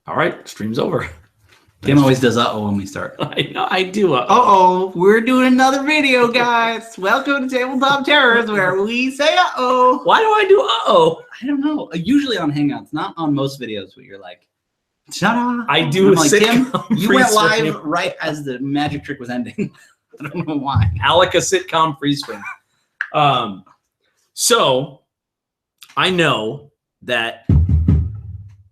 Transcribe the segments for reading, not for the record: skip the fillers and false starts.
All right, stream's over. Tim always does uh-oh when we start. I know, I do. Uh-oh, we're doing another video, guys. Welcome to Tabletop Terrors, where we say uh-oh. Why do I do uh-oh? I don't know. Usually on Hangouts, not on most videos where you're like, ta-da. I do. I'm like, Tim, you went live free-stream. right as the magic trick was ending. I don't know why. Alec a sitcom free stream. So I know that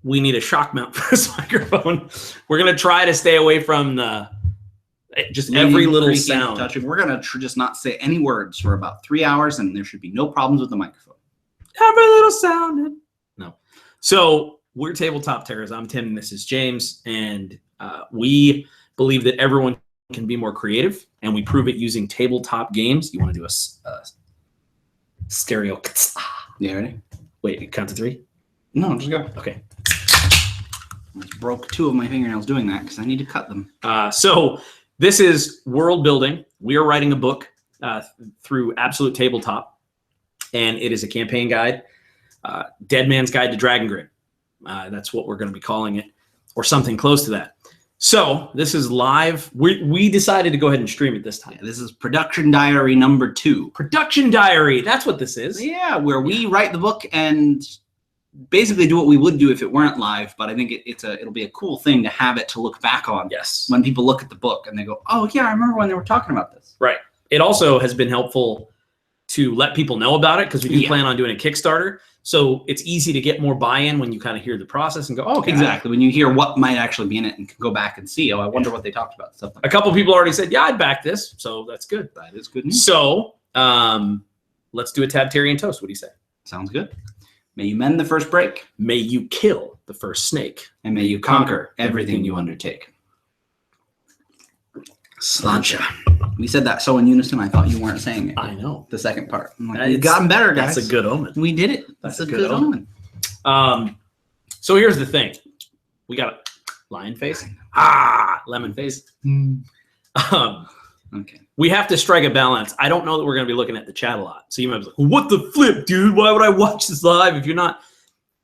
we need a shock mount for this microphone. We're gonna try to stay away from the every little sound. Touching. We're gonna just not say any words for about 3 hours, and there should be no problems with the microphone. Every little sound. No. So we're Tabletop Terrors. I'm Tim, and this is James, and we believe that everyone can be more creative, and we prove it using tabletop games. You want to do a stereo? Yeah, ready? Wait, count to 3. No, just go. Okay. I just broke 2 of my fingernails doing that because I need to cut them. So this is world building. We are writing a book through Absolute Tabletop, and it is a campaign guide, Dead Man's Guide to Dragongrin. That's what we're going to be calling it, or something close to that. So this is live. We decided to go ahead and stream it this time. Yeah, this is Production Diary number 2. Production Diary. That's what this is. Yeah, where we write the book and basically do what we would do if it weren't live, but I think it'll be a cool thing to have it to look back on. Yes. When people look at the book and they go, oh yeah, I remember when they were talking about this. Right. It also has been helpful to let people know about it because we do plan on doing a Kickstarter. So it's easy to get more buy-in when you kind of hear the process and go, oh, okay. Exactly. When you hear what might actually be in it and can go back and see, oh, I wonder what they talked about. Stuff like a couple people already said, yeah, I'd back this. So that's good. That is good news. So let's do a Tabtarian toast. What do you say? Sounds good. May you mend the first break. May you kill the first snake. And may you conquer everything you undertake. Slancha. We said that so in unison, I thought you weren't saying it. I know. The second part. I'm like, we've gotten better, guys. That's a good omen. We did it. That's a good omen. So here's the thing. We got a lion face. Lemon face. Okay. We have to strike a balance. I don't know that we're going to be looking at the chat a lot. So you might be like, what the flip, dude? Why would I watch this live if you're not?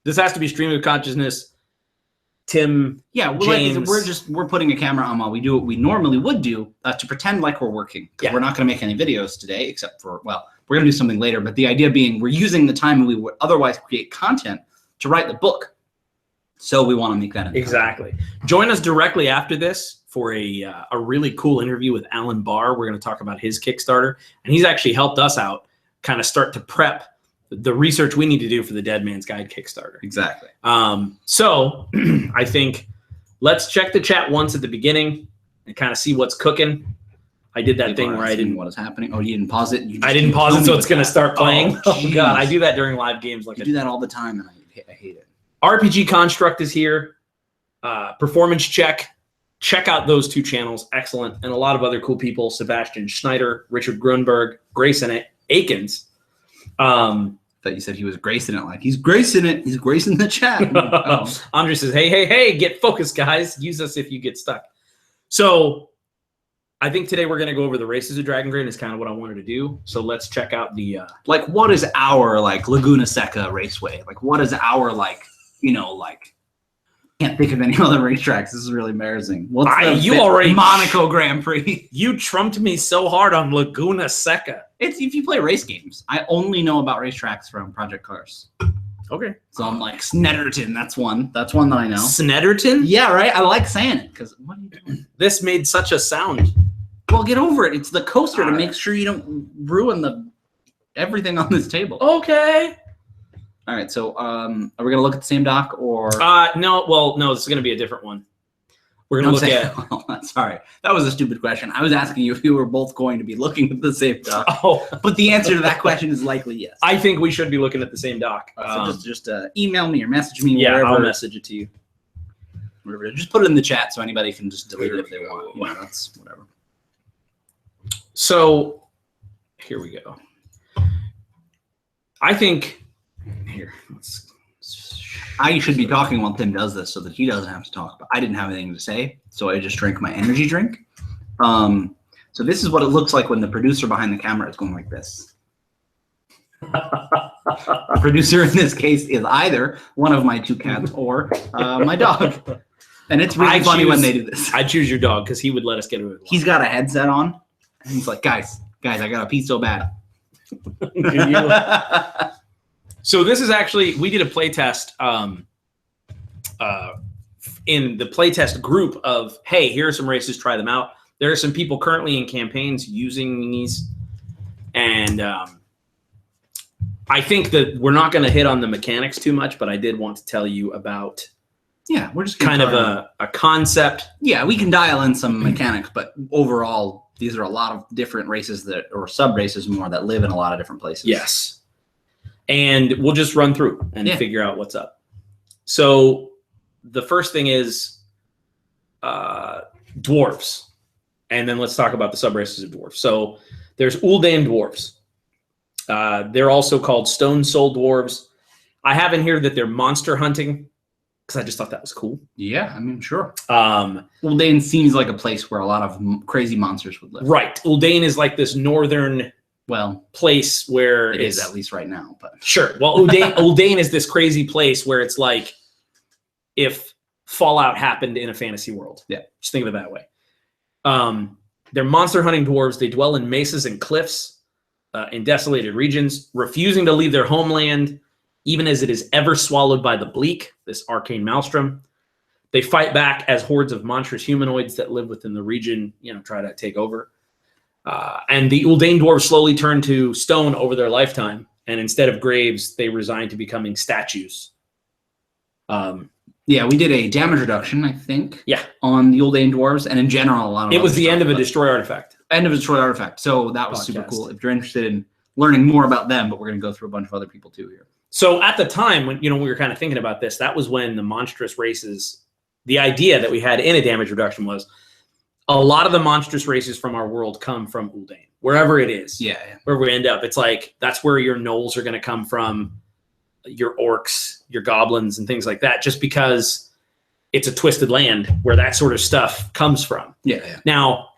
This has to be stream of consciousness. Tim, yeah, James. We're putting a camera on while we do what we normally would do to pretend like we're working. Because we're not going to make any videos today, except for, well, we're going to do something later. But the idea being we're using the time we would otherwise create content to write the book. So we want to make that exactly. Join us directly after this for a really cool interview with Alan Barr. We're going to talk about his Kickstarter, and he's actually helped us out, kind of start to prep the research we need to do for the Dead Man's Guide Kickstarter. Exactly. So I think let's check the chat once at the beginning and kind of see what's cooking. I did that thing where I didn't. What is happening? Oh, you didn't pause it. I didn't pause it, so it's going to start playing. Oh God, I do that during live games. Like you do that all the time, and I hate it. RPG Construct is here. Performance Check. Check out those 2 channels. Excellent. And a lot of other cool people. Sebastian Schneider, Richard Grunberg, Grayson Akins. I thought you said he was gracing it. Like, he's gracing it. He's gracing the chat. Andre says, hey, get focused, guys. Use us if you get stuck. So I think today we're going to go over the races of Dragongrin is kind of what I wanted to do. So let's check out the... like, what is our, like, Laguna Seca raceway? Like, what is our, like, you know, like... Can't think of any other racetracks. This is really embarrassing. You already Monaco Grand Prix. You trumped me so hard on Laguna Seca. It's if you play race games. I only know about racetracks from Project Cars. Okay. So I'm like Snetterton. That's one. That's one that I know. Snetterton? Yeah, right. I like saying it because what are you doing? This made such a sound. Well, get over it. It's the coaster to make sure you don't ruin everything on this table. Okay. All right, so are we going to look at the same doc or? No, well, no, this is going to be a different one. We're going to look at... Oh, sorry, that was a stupid question. I was asking you if you were both going to be looking at the same doc. Oh. But the answer to that question is likely yes. I think we should be looking at the same doc. So just email me or message me. Yeah, wherever. I'll message it to you. Whatever. Just put it in the chat so anybody can just delete it if they want. You know, that's whatever. So here we go. I think... Here, I should be talking while Tim does this so that he doesn't have to talk. But I didn't have anything to say, so I just drank my energy drink. So this is what it looks like when the producer behind the camera is going like this. The producer in this case is either one of my 2 cats or my dog. And it's really funny when they do this. I'd choose your dog because he would let us get away with it. He's got a headset on, and he's like, guys, I got to pee so bad. So this is actually, we did a play test in the playtest group of, hey, here are some races, try them out. There are some people currently in campaigns using these. And I think that we're not going to hit on the mechanics too much, but I did want to tell you about we're just kind of a concept. Yeah, we can dial in some mechanics, but overall, these are a lot of different races or sub races more that live in a lot of different places. Yes. And we'll just run through and figure out what's up. So the first thing is dwarves. And then let's talk about the sub races of dwarves. So there's Uldane dwarves. They're also called stone soul dwarves. I have in here that they're monster hunting because I just thought that was cool. Yeah, I mean, sure. Uldane seems like a place where a lot of crazy monsters would live. Right. Uldane is like this northern place where it is, at least right now. But sure. Well, Uldane is this crazy place where it's like if Fallout happened in a fantasy world. Yeah. Just think of it that way. They're monster hunting dwarves. They dwell in mesas and cliffs, in desolated regions, refusing to leave their homeland, even as it is ever swallowed by the bleak, this arcane maelstrom. They fight back as hordes of monstrous humanoids that live within the region, try to take over. And the Uldane dwarves slowly turn to stone over their lifetime, and instead of graves, they resign to becoming statues. Yeah, we did a damage reduction, I think. Yeah. On the Uldane dwarves, and in general, a lot of it was the end of a destroy artifact. End of a destroy artifact. So that was super cool. If you're interested in learning more about them, but we're going to go through a bunch of other people too here. So at the time when we were kind of thinking about this, that was when the monstrous races, the idea that we had in a damage reduction was a lot of the monstrous races from our world come from Uldane, wherever it is. Yeah. Wherever we end up. It's like that's where your gnolls are going to come from, your orcs, your goblins, and things like that, just because it's a twisted land where that sort of stuff comes from. Yeah. Now,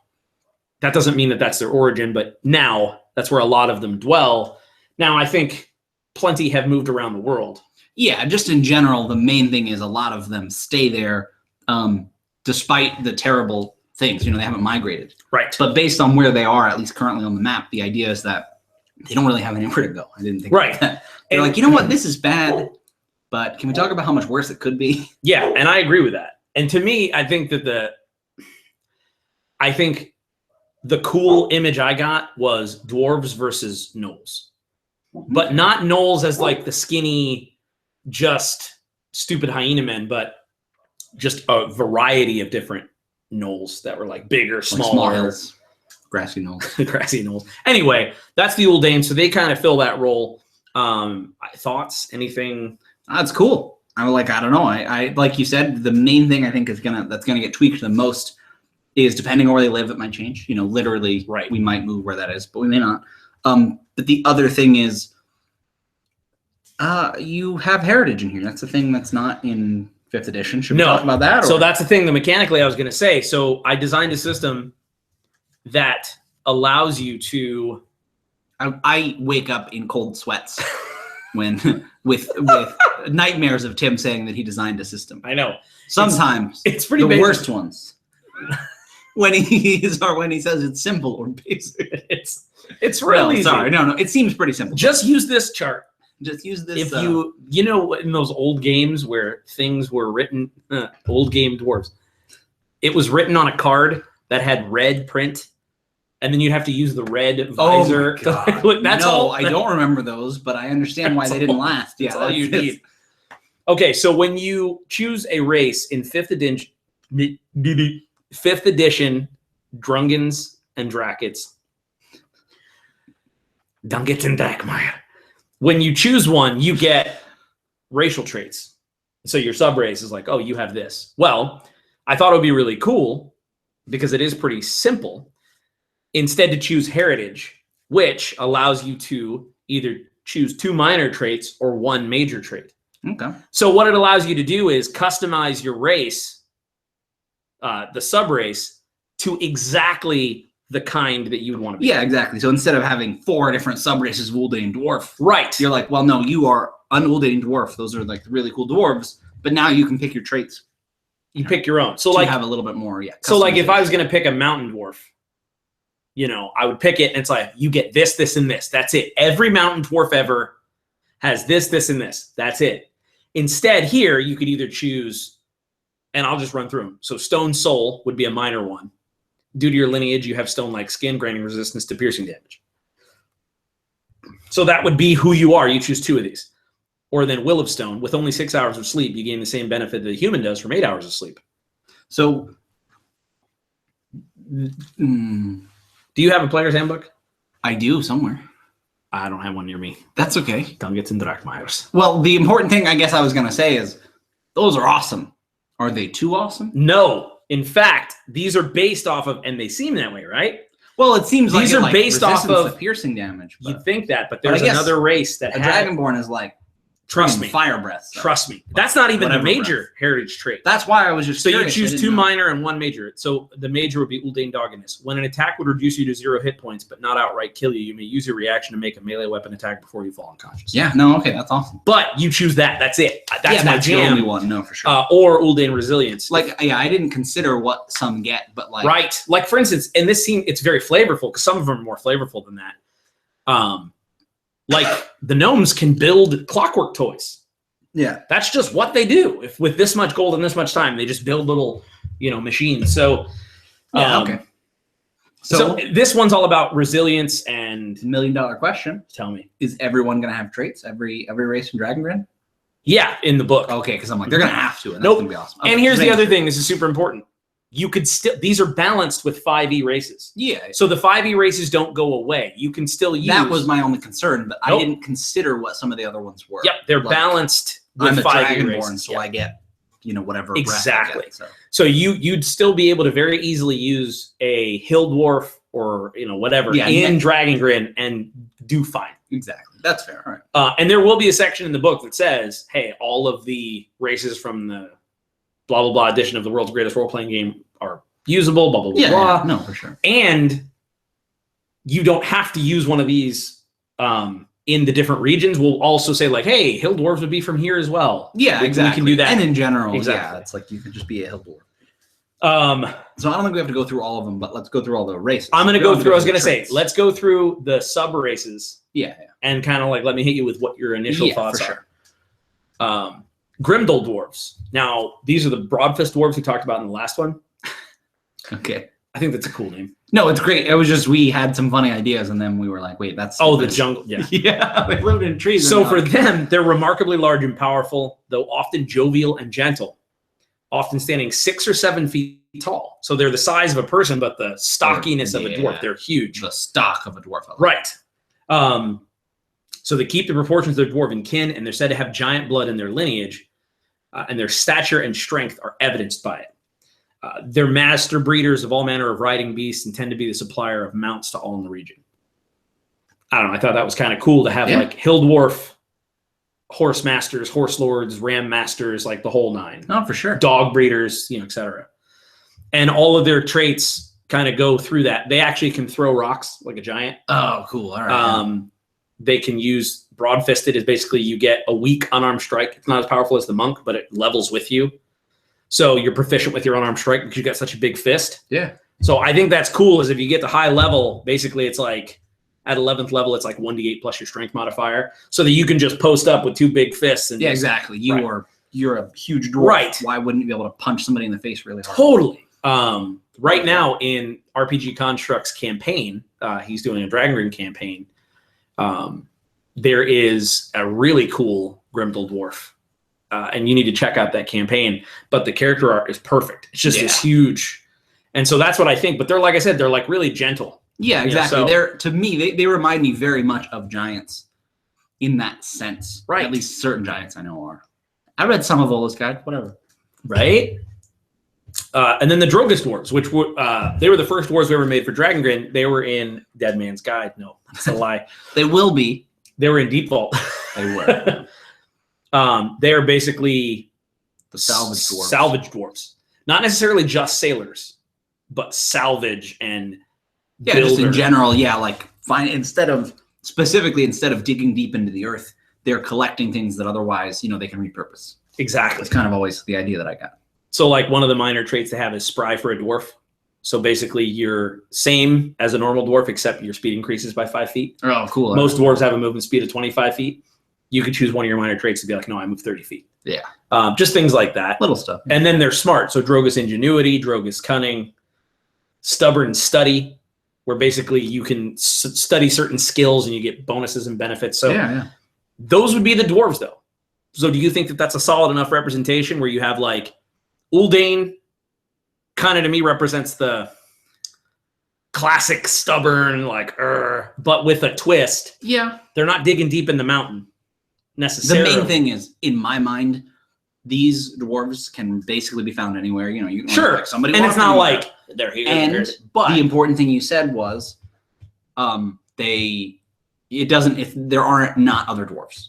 that doesn't mean that that's their origin, but now that's where a lot of them dwell. Now, I think plenty have moved around the world. Yeah, just in general, the main thing is a lot of them stay there despite the terrible things. They haven't migrated. Right. But based on where they are, at least currently on the map, the idea is that they don't really have anywhere to go. I didn't think right. That. They're like, you know what, this is bad, but can we talk about how much worse it could be? Yeah, and I agree with that. And to me, I think that the cool image I got was dwarves versus gnolls. But not gnolls as like the skinny, just stupid hyena men, but just a variety of different gnolls that were like bigger, smaller. Grassy gnolls. Grassy gnolls. Anyway, that's the Uldane, so they kind of fill that role. Thoughts? Anything? That's cool. I don't know. I like you said, the main thing I think that's gonna get tweaked the most is depending on where they live, it might change. Literally, right. We might move where that is, but we may not. But the other thing is, you have heritage in here. That's the thing that's not in 5th edition. Should we talk about that? So that's the thing. Mechanically, I was going to say. So I designed a system that allows you to. I wake up in cold sweats when with nightmares of Tim saying that he designed a system. I know. Sometimes it's pretty the basic. Worst ones. when he says it's simple or basic. It's really easy. Sorry. No. It seems pretty simple. Just use this chart. Just use this. If in those old games where things were written, old game dwarves, it was written on a card that had red print, and then you'd have to use the red visor. That's all. I don't remember those, but I understand why they didn't last. Yeah, that's all you need. Okay, so when you choose a race in 5th edition, Drungans and Drakets, Dungets and Drakmeyer. When you choose one, you get racial traits. So your subrace is like, oh, you have this. Well, I thought it would be really cool because it is pretty simple. Instead to choose heritage, which allows you to either choose 2 minor traits or 1 major trait. Okay. So what it allows you to do is customize your race, the subrace, to exactly the kind that you would want to be. Yeah, exactly. So instead of having 4 different subraces of Uldane dwarf, right? You're like, well, no, you are an Uldane dwarf. Those are like really cool dwarves. But now you can pick your traits. You pick your own. So to like have a little bit more, So like if I was going to pick a mountain dwarf, you know, I would pick it and it's like, you get this, this, and this. That's it. Every mountain dwarf ever has this, this, and this. That's it. Instead here, you could either choose, and I'll just run through them. So stone soul would be a minor one. Due to your lineage, you have stone-like skin, granting resistance to piercing damage. So that would be who you are. You choose 2 of these. Or then will of stone, with only 6 hours of sleep, you gain the same benefit that a human does from 8 hours of sleep. So, do you have a player's handbook? I do somewhere. I don't have one near me. That's okay. Don't get in Dragmeyers. Well, the important thing I guess I was going to say is those are awesome. Are they too awesome? No. In fact, these are based off of, and they seem that way, right? Well, it seems these like are based off of piercing damage. You'd think that, but there's another race that a Dragonborn is like, trust me, fire breath. So. Trust me. That's not even the major heritage trait. That's why I was just so curious. You choose 2 minor and 1 major. So the major would be Uldane Dogginess. When an attack would reduce you to 0 hit points, but not outright kill you, you may use your reaction to make a melee weapon attack before you fall unconscious. Yeah, no, okay, that's awesome. But you choose that. That's it. That's my jam. The only one, no, for sure. Or Uldane Resilience. Like, yeah, I didn't consider what some get, but like, right. Like for instance, in this scene, it's very flavorful because some of them are more flavorful than that. Like the gnomes can build clockwork toys. Yeah, that's just what they do. If with this much gold and this much time, they just build little, you know, machines. So, okay. So this one's all about resilience and $1 million question. Tell me, is everyone gonna have traits? Every race in Dragongrin? Yeah, in the book. Okay, because I'm like they're gonna have to. And nope. That's gonna be awesome. Okay, and here's the other thing. This is super important. You could still these are balanced with 5e races. Yeah. So the 5e races don't go away. You can still use. That was my only concern, but I didn't consider what some of the other ones were. Yep, they're balanced. I'm a 5e Dragonborn, races. so I get, you know, whatever. Exactly. Get, so you'd still be able to very easily use a hill dwarf or you know whatever in Dragongrin and do fine. Exactly. That's fair. All right. And there will be a section in the book that says, hey, all of the races from the blah blah blah edition of the world's greatest role playing game are usable. Blah blah blah. Yeah, no, for sure. And you don't have to use one of these. In the different regions, we'll also say like, hey, hill dwarves would be from here as well. Yeah, exactly. We can do that. And in general, exactly. Yeah, it's like you could just be a hill dwarf. So I don't think we have to go through all of them, but let's go through all the races. I'm going to go through, I was going to say, let's go through the sub races. Yeah. And kind of like, let me hit you with what your initial thoughts are. Grimdal dwarves. Now, these are the Broadfist dwarves we talked about in the last one. Okay. I think that's a cool name. No, it's great. It was just we had some funny ideas, and then we were like, "Wait, that's the jungle." Yeah, yeah. They lived in trees. So for them, they're remarkably large and powerful, though often jovial and gentle. Often standing 6 or 7 feet tall. So they're the size of a person, but the stockiness of a dwarf. They're huge. The stock of a dwarf. Right. So they keep the proportions of their dwarven kin, and they're said to have giant blood in their lineage, and their stature and strength are evidenced by it. They're master breeders of all manner of riding beasts and tend to be the supplier of mounts to all in the region. I don't know. I thought that was kind of cool to have like hill dwarf, horse masters, horse lords, ram masters, like the whole 9. Oh, for sure. Dog breeders, you know, etc. And all of their traits kind of go through that. They actually can throw rocks like a giant. Oh, cool. All right. They can use broad-fisted is basically you get a weak unarmed strike. It's not as powerful as the monk, but it levels with you. So you're proficient with your unarmed strike because you got such a big fist. Yeah. So I think that's cool is if you get to high level, basically it's like at 11th level, it's like 1d8 plus your strength modifier so that you can just post up with 2 big fists. And exactly. You're a huge dwarf. Right. Why wouldn't you be able to punch somebody in the face really hard? Totally. Right now in RPG Construct's campaign, he's doing a Dragongrin campaign. There is a really cool Grimdal dwarf. And you need to check out that campaign. But the character art is perfect. It's just this huge. And so that's what I think. But they're, like I said, they're like really gentle. Yeah, exactly. You know, they're to me, they remind me very much of giants in that sense. Right. At least certain giants I know are. I read some of Ola's Guide, whatever. Right? And then the Drogus dwarves, which were they were the first dwarves we ever made for Dragongrin. They were in Dead Man's Guide. No, that's a lie. They will be. They were in Deep Vault. They were. They are basically the salvage dwarves. Salvage dwarves. Not necessarily just sailors, but salvage and builder. Just in general, like instead of digging deep into the earth, they're collecting things that otherwise, they can repurpose. Exactly. That's kind of always the idea that I got. So like one of the minor traits they have is spry for a dwarf. So basically you're same as a normal dwarf, except your speed increases by 5 feet. Oh, cool. Most dwarves have a movement speed of 25 feet. You could choose one of your minor traits to be like, no, I move 30 feet. Yeah. Just things like that. Little stuff. And then they're smart. So Drogus ingenuity, Drogus cunning, stubborn study, where basically you can study certain skills and you get bonuses and benefits. So yeah. Those would be the dwarves though. So do you think that that's a solid enough representation where you have like Uldane kind of to me represents the classic stubborn, like, but with a twist. Yeah. They're not digging deep in the mountain necessarily. The main thing is, in my mind, these dwarves can basically be found anywhere. You know, you can sure. like somebody, and it's not like they're here. And but the important thing you said was, if there aren't not other dwarves.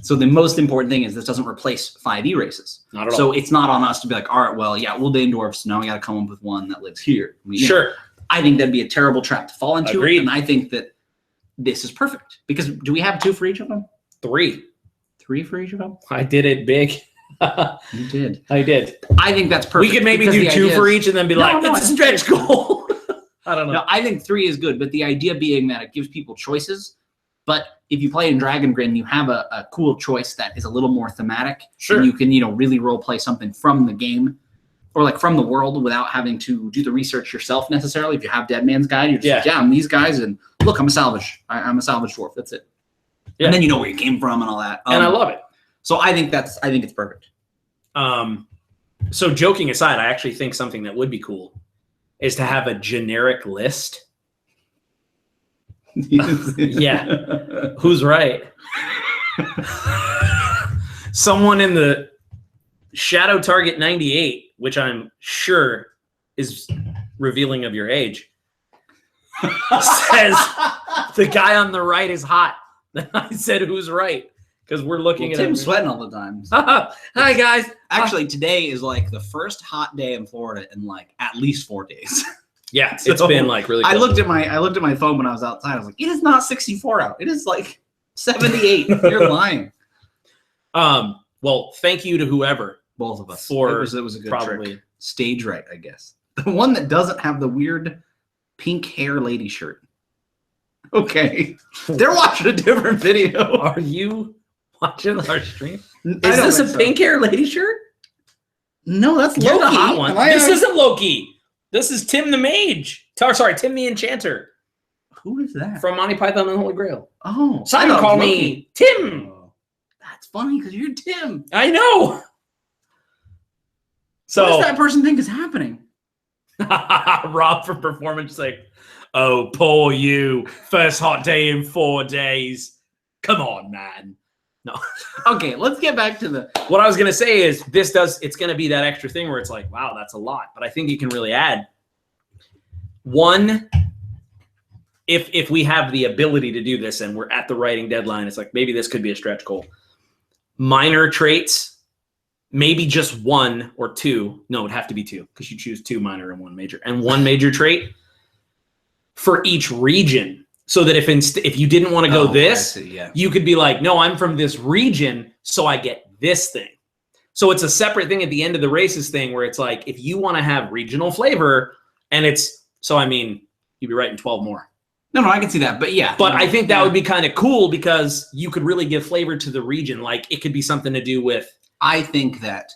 So the most important thing is this doesn't replace 5e races. Not at all. So it's not on us to be like, all right, well, yeah, Uldane dwarfs. Now we got to come up with one that lives here. Sure. I think that'd be a terrible trap to fall into. Agreed. And I think that this is perfect because do we have 2 for each of them? 3. 3 for each of them? I did it big. You did. I did. I think that's perfect. We could maybe do 2 for each and then be like, that's a stretch goal. I don't know. No, I think 3 is good, but the idea being that it gives people choices. But if you play in Dragongrin, you have a cool choice that is a little more thematic. Sure. And you can, really role play something from the game or like from the world without having to do the research yourself necessarily. If you have Dead Man's Guide, you're just like, I'm these guys and look, I'm a salvage. I'm a salvage dwarf. That's it. Yeah. And then you know where you came from and all that. And I love it. So I think it's perfect. So joking aside, I actually think something that would be cool is to have a generic list. Yeah. Who's right? Someone in the Shadow Target 98, which I'm sure is revealing of your age, says the guy on the right is hot. Then I said, who's right? Because we're looking at Tim's sweating all the time. Hi, guys. Actually, today is like the first hot day in Florida in like at least 4 days. Yeah, it's been like really cold. I looked at my phone when I was outside. I was like, it is not 64 out. It is like 78. You're lying. Well, thank you to whoever. Both of us. For it was a good probably trick. Stage right, I guess. The one that doesn't have the weird pink hair lady shirt. Okay. They're watching a different video. Are you watching our stream? Is this a pink hair lady shirt? No, that's You're Loki. the hot one. This isn't Loki. This is Tim the Mage. Sorry, Tim the Enchanter. Who is that? From Monty Python and the Holy Grail. Oh. Simon called me Tim. Oh, that's funny because you're Tim. I know. So what does that person think is happening? Rob for performance sake. Oh, poor you. First hot day in 4 days. Come on, man. No. Okay, let's get back to what I was going to say is it's going to be that extra thing where it's like, wow, that's a lot. But I think you can really add one, if we have the ability to do this and we're at the writing deadline, it's like, maybe this could be a stretch goal. Minor traits, maybe just 1 or 2. No, it'd have to be 2 because you choose 2 minor and 1 major, and 1 major trait for each region. So that if you didn't want to go you could be like, no, I'm from this region, so I get this thing. So it's a separate thing at the end of the races thing where it's like, if you want to have regional flavor, and you'd be writing 12 more. No, I can see that, but yeah. But I think that would be kind of cool because you could really give flavor to the region. Like it could be something to do with. I think that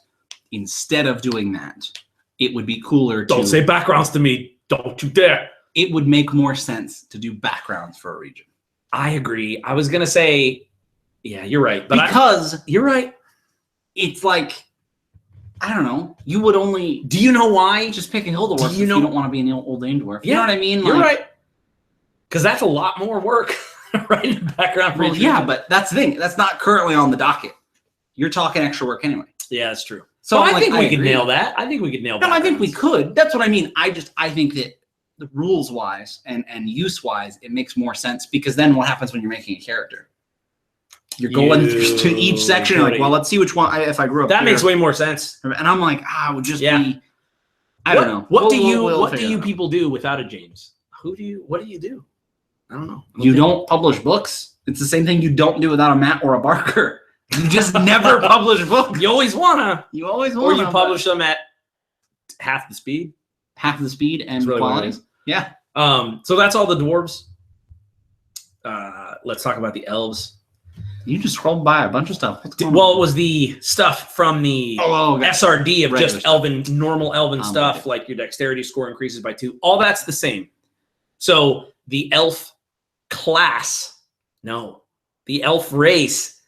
instead of doing that, it would be cooler to. Don't say backgrounds to me. Don't you dare. It would make more sense to do backgrounds for a region. I agree. I was going to say, yeah, you're right. But because you're right. It's like, I don't know. You would only. Do you know why? Just pick a hill dwarf if you don't want to be an Uldane dwarf. You know what I mean? You're right. Because that's a lot more work writing a background for yeah, but that's the thing. That's not currently on the docket. You're talking extra work anyway. Yeah, that's true. So I think we could nail that. I think we could nail that. No, I think we could. That's what I mean. I think that the rules wise and use wise, it makes more sense because then what happens when you're making a character? You're going to each section, like, well, let's see which one. If I grew up, that makes way more sense. And I'm like, it would just be. I don't know. What do you people do without a James? What do you do? I don't know. You don't publish books. It's the same thing you don't do without a Matt or a Barker. You just never publish books. You always wanna. Or you publish them at half the speed. Half the speed and really qualities. Yeah. So that's all the dwarves. Let's talk about the elves. You just scrolled by a bunch of stuff. Well, it was the stuff from the SRD of just normal elven stuff, like your dexterity score increases by 2. All that's the same. So the elf class, the elf race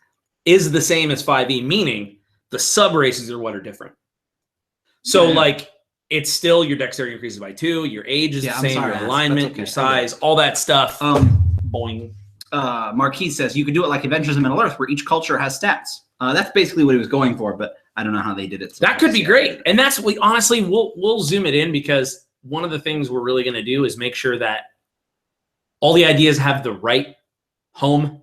is the same as 5e, meaning the sub races are what are different. So like it's still your dexterity increases by 2, your age is the same, your alignment, your size, all that stuff. Boing. Marquis says you could do it like Adventures in Middle Earth, where each culture has stats. That's basically what he was going for, but I don't know how they did it. So that could be great, and that's honestly we'll zoom it in, because one of the things we're really going to do is make sure that all the ideas have the right home.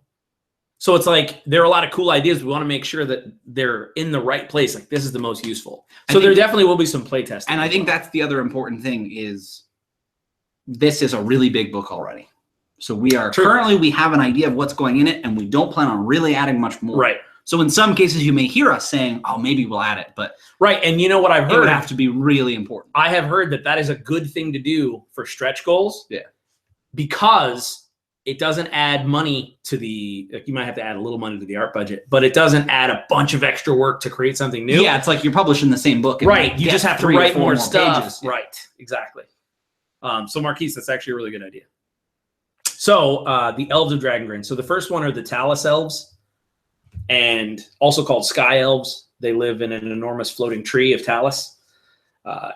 So it's like there are a lot of cool ideas. We want to make sure that they're in the right place. Like this is the most useful. So there definitely will be some play testing. And I think that's the other important thing is this is a really big book already. So we are currently, we have an idea of what's going in it, and we don't plan on really adding much more. Right. So in some cases, you may hear us saying, "Oh, maybe we'll add it," but and you know what I've heard? It would have to be really important. I have heard that is a good thing to do for stretch goals. Yeah. Because it doesn't add money to the. Like you might have to add a little money to the art budget, but it doesn't add a bunch of extra work to create something new. Yeah, it's like you're publishing the same book. Right. You just have to write more stuff. Pages. Right. Exactly. So Marquise, that's actually a really good idea. So the elves of Dragongrin. So the first one are the Talus elves, and also called sky elves. They live in an enormous floating tree of Talus.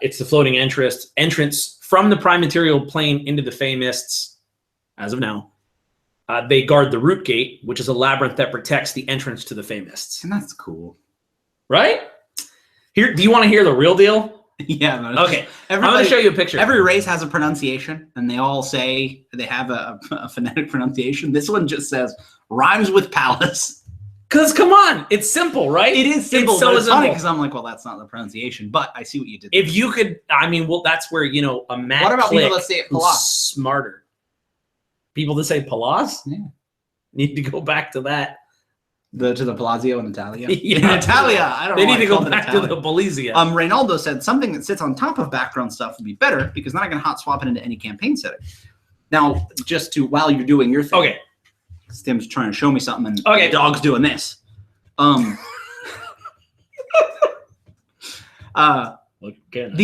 It's the floating entrance from the prime material plane into the Fey Mists, as of now. They guard the root gate, which is a labyrinth that protects the entrance to the Fey Mists. And that's cool. Right? Here, do you want to hear the real deal? Yeah. Okay. I'm going to show you a picture. Every race has a pronunciation, and they all say they have a phonetic pronunciation. This one just says rhymes with palace. Because come on, it's simple, right? It is simple. It's so it's funny because I'm like, well, that's not the pronunciation, but I see what you did. If you could, I mean, well, that's where a Matt. What about Click people that say it Palas? Smarter. People that say Palas? Yeah. Need to go back to that. To the Palazzo in Italia. Yeah. In Italia. I don't know. They need to go back to the Polizia. Reynaldo said something that sits on top of background stuff would be better because then I can hot swap it into any campaign setting. Now, just to while you're doing your thing. Okay. Tim's trying to show me something, and the dog's doing this. The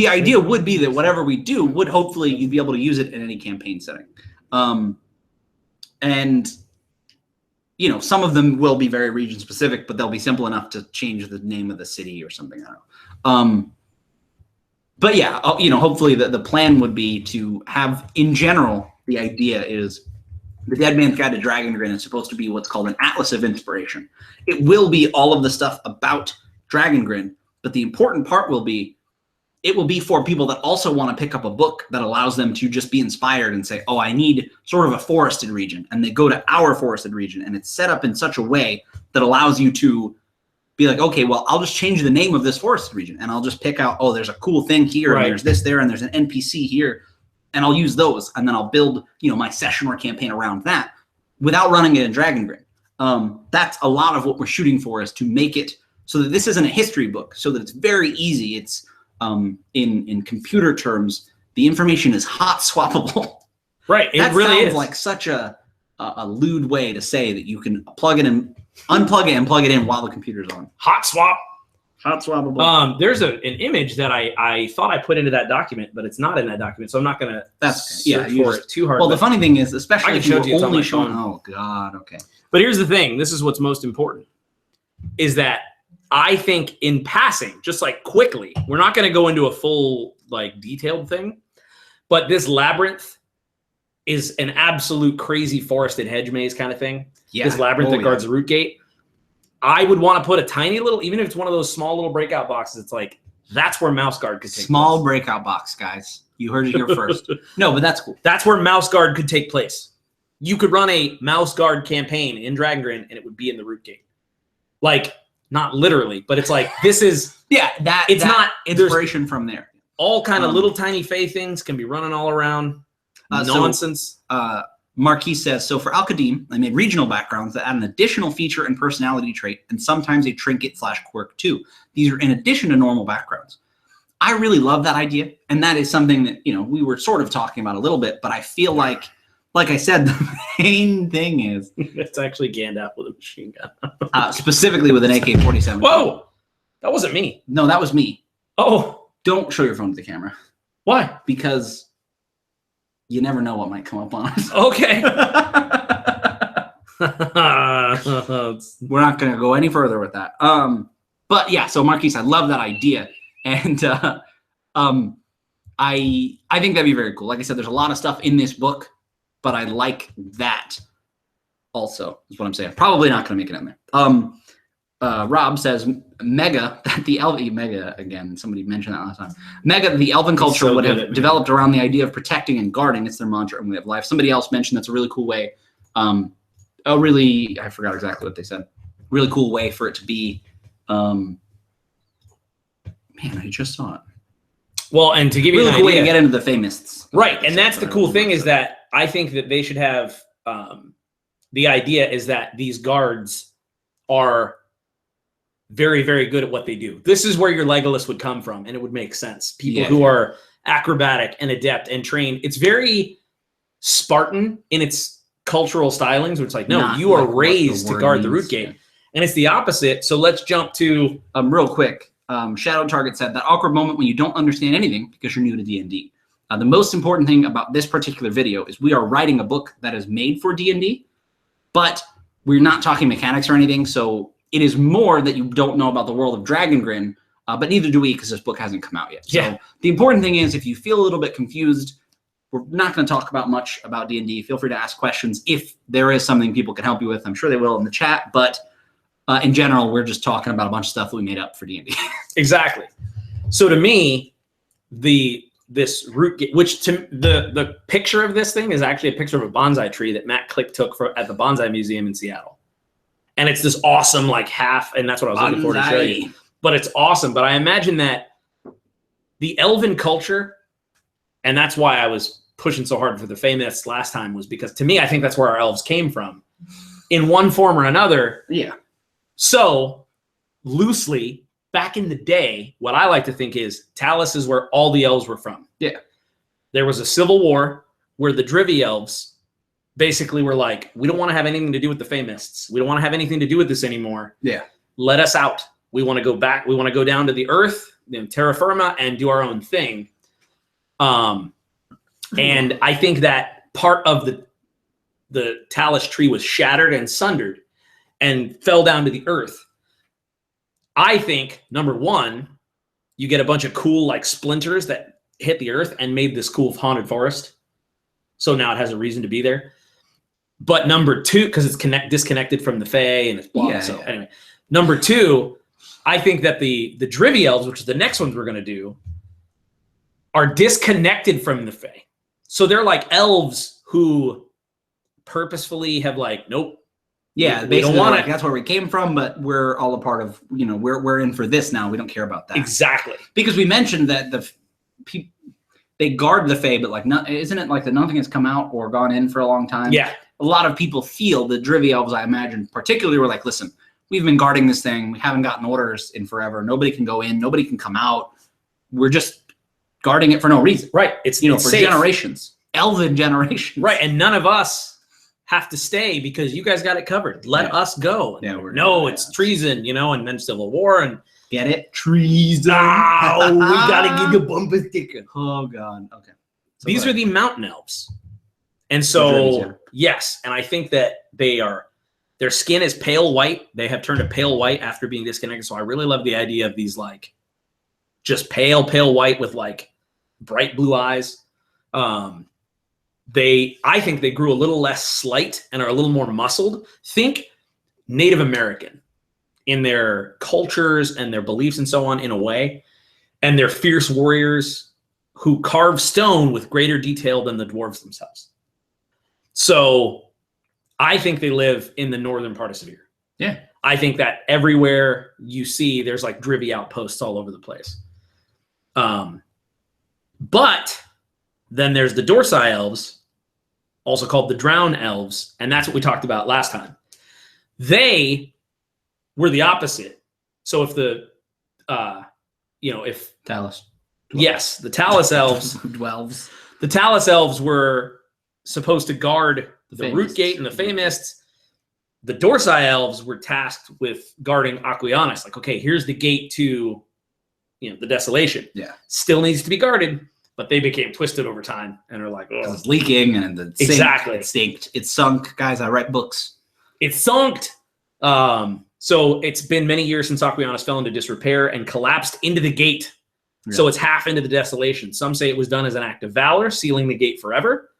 idea would be that whatever we do would hopefully you'd be able to use it in any campaign setting. And some of them will be very region specific, but they'll be simple enough to change the name of the city or something. I don't know. But yeah, hopefully the plan would be to have, in general, the idea is the Dead Man's Guide to Dragongrin is supposed to be what's called an atlas of inspiration. It will be all of the stuff about Dragongrin, but the important part will be it will be for people that also want to pick up a book that allows them to just be inspired and say, oh, I need sort of a forested region. And they go to our forested region, and it's set up in such a way that allows you to be like, okay, well, I'll just change the name of this forested region, and I'll just pick out, oh, there's a cool thing here, and there's this there, and there's an NPC here, and I'll use those, and then I'll build, my session or campaign around that without running it in Dragongrin. That's a lot of what we're shooting for, is to make it so that this isn't a history book, so that it's very easy. It's in computer terms, the information is hot swappable. Right. It really sounds like such a lewd way to say that you can plug it in, unplug it, and plug it in while the computer's on. Hot swap. Hot swappable. There's an image that I thought I put into that document, but it's not in that document, so I'm not gonna search for it too hard. Well, the funny thing is, especially if you're only showing. Oh God. Okay. But here's the thing. This is what's most important. Is that I think in passing, just like quickly, we're not going to go into a full detailed thing, but this labyrinth is an absolute crazy forested hedge maze kind of thing. Yeah. This labyrinth that guards the root gate. I would want to put a tiny little, even if it's one of those small little breakout boxes, it's like, that's where Mouse Guard could take place. Breakout box, guys. You heard it here first. No, but that's cool. That's where Mouse Guard could take place. You could run a Mouse Guard campaign in Dragongrin, and it would be in the root gate. Not literally, but it's like, this is... Yeah, it's not inspiration from there. All kind of little tiny Fey things can be running all around. Nonsense. Marquis says, so for Al-Qadim, I made regional backgrounds that add an additional feature and personality trait, and sometimes a trinket/quirk too. These are in addition to normal backgrounds. I really love that idea. And that is something that, we were sort of talking about a little bit, but I feel like I said, the main thing is it's actually Gandalf with a machine gun. Specifically with an AK-47. Whoa, that wasn't me. No, that was me. Oh, don't show your phone to the camera. Why? Because you never know what might come up on us. Okay. We're not going to go any further with that. But yeah, so Marquise, I love that idea. And I think that'd be very cool. Like I said, there's a lot of stuff in this book, but I like that also, is what I'm saying. Probably not going to make it in there. Rob says, Mega, Mega, again, somebody mentioned that last time. Mega, the elven culture would have developed around the idea of protecting and guarding. It's their mantra and way of life. Somebody else mentioned that's a really cool way. I forgot exactly what they said. Really cool way for it to be. Man, I just saw it. Well, and to give you an idea, way to get into the famous. Right, and that's the cool thing is that I think that they should have, the idea is that these guards are very, very good at what they do. This is where your Legolas would come from, and it would make sense. People who are acrobatic and adept and trained. It's very Spartan in its cultural stylings, which is like, no, you are raised to guard the root gate. And it's the opposite. So let's jump to real quick. Shadow Target said that awkward moment when you don't understand anything because you're new to D&D. The most important thing about this particular video is we are writing a book that is made for D&D, but we're not talking mechanics or anything. So it is more that you don't know about the world of Dragongrin, but neither do we because this book hasn't come out yet. So the important thing is if you feel a little bit confused, we're not going to talk about much about D&D. Feel free to ask questions if there is something people can help you with. I'm sure they will in the chat, but in general, we're just talking about a bunch of stuff that we made up for D&D. Exactly. So to me, this root gate, which to the picture of this thing is actually a picture of a bonsai tree that Matt Click took at the Bonsai Museum in Seattle. And it's this awesome like half, and that's what I was looking for to show you. But it's awesome. But I imagine that the elven culture, and that's why I was pushing so hard for the famous last time, was because to me, I think that's where our elves came from in one form or another. Yeah. So loosely, back in the day, what I like to think is Talos is where all the elves were from. Yeah. There was a civil war where the Drivy elves basically were like, we don't want to have anything to do with the Famists. We don't want to have anything to do with this anymore. Yeah. Let us out. We want to go back. We want to go down to the earth, terra firma, and do our own thing. And I think that part of the Talos tree was shattered and sundered and fell down to the earth. I think, number one, you get a bunch of cool like splinters that hit the earth and made this cool haunted forest. So now it has a reason to be there. But number two, because it's disconnected from the Fae and it's blocked. Yeah, so anyway, number two, I think that the Drivy elves, which is the next ones we're going to do, are disconnected from the Fae. So they're like elves who purposefully have like, nope. Yeah, we don't want it. That's where we came from, but we're all a part of, we're in for this now. We don't care about that. Exactly. Because we mentioned that they guard the Fae, but like, isn't it like that nothing has come out or gone in for a long time? Yeah. A lot of people feel the Drivy elves, I imagine, particularly were like, listen, we've been guarding this thing. We haven't gotten orders in forever. Nobody can go in. Nobody can come out. We're just guarding it for no reason. Right. It's for safe. Generations. Elven generations. Right. And none of us have to stay because you guys got it covered. Let us go. Yeah, it's treason, and then civil war and get it? Treason. Oh, we gotta give you a bumper sticker. Oh God. Okay. So these are the mountain elves. And so yes, and I think that their skin is pale white. They have turned a pale white after being disconnected. So I really love the idea of these like just pale white with like bright blue eyes. I think they grew a little less slight and are a little more muscled. Think Native American in their cultures and their beliefs and so on in a way. And they're fierce warriors who carve stone with greater detail than the dwarves themselves. So I think they live in the northern part of Severe. Yeah. I think that everywhere you see, there's like Drivy outposts all over the place. But then there's the Dorsai elves, also called the Drown elves, and that's what we talked about last time. They were the opposite. So if if Talos. Yes, the Talus elves. Dwelves. The Talus elves were supposed to guard the root Famists. gate and the Famists. The Dorsai elves were tasked with guarding Aquianus. Like, okay, here's the gate to, the Desolation. Yeah. Still needs to be guarded, but they became twisted over time and are like, oh, It's leaking and the exactly. It stinked. It's sunk. Guys, I write books. It's sunk. So it's been many years since Aquianus fell into disrepair and collapsed into the gate. Yeah. So it's half into the Desolation. Some say it was done as an act of valor, sealing the gate forever.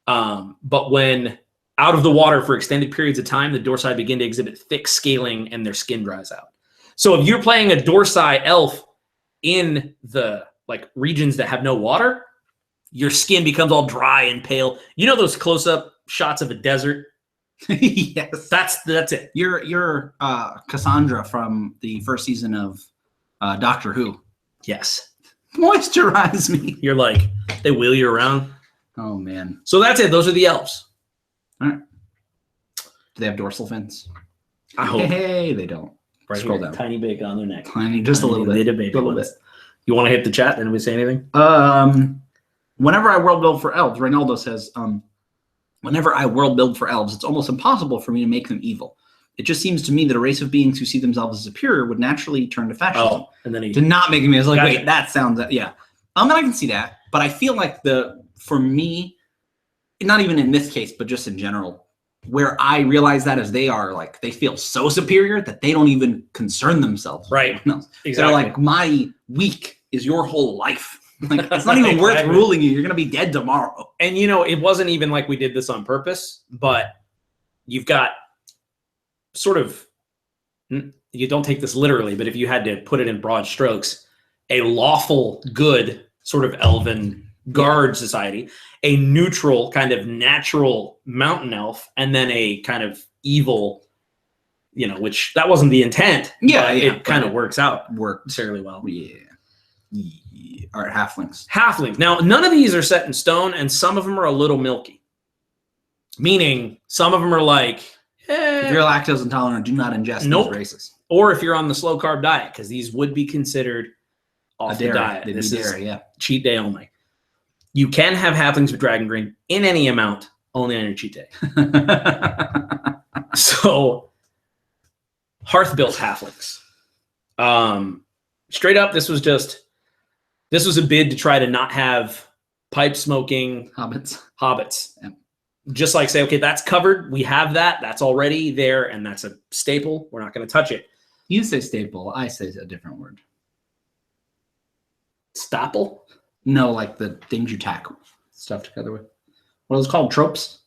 But when out of the water for extended periods of time, the Dorsai begin to exhibit thick scaling and their skin dries out. So if you're playing a Dorsai elf in the regions that have no water, your skin becomes all dry and pale. You know those close-up shots of a desert? Yes. That's it. You're Cassandra from the first season of Doctor Who. Yes. Moisturize me. You're like, they wheel you around. Oh, man. So that's it. Those are the elves. All right. Do they have dorsal fins? I hope. Hey, they don't. Right Scroll here, down. tiny big on their neck. Tiny, just a little bit. Little bit. You want to hit the chat? Did we say anything? Whenever I world build for elves, Reynaldo says, whenever I world build for elves, it's almost impossible for me to make them evil. It just seems to me that a race of beings who see themselves as superior would naturally turn to fascism. Oh, and then he did not make me. I was like, gotcha. Wait, that sounds, yeah. And I can see that, but I feel like for me, not even in this case, but just in general, where I realize that is they feel so superior that they don't even concern themselves. Right. No. Exactly. They're like, my week is your whole life. Like, it's not even worth ruling you. You're going to be dead tomorrow. And, it wasn't even like we did this on purpose, but you've got sort of, you don't take this literally, but if you had to put it in broad strokes, a lawful, good sort of elven guard society, a neutral kind of natural mountain elf, and then a kind of evil, which that wasn't the intent. Yeah, it kind of works fairly well. Yeah. All right, halflings. Halflings. Now, none of these are set in stone, and some of them are a little milky. Meaning, some of them are like, if you're lactose intolerant, do not ingest these races. Or if you're on the slow carb diet, because these would be considered off the diet. This is cheat day only. You can have halflings with Dragongrin in any amount, only on your cheat day. So, hearth-built halflings. Straight up, this was a bid to try to not have pipe-smoking hobbits. Yeah. Just like say, okay, that's covered. We have that. That's already there, and that's a staple. We're not going to touch it. You say staple. I say a different word. Staple? No, like the things you tack stuff together with. What is it called? Tropes?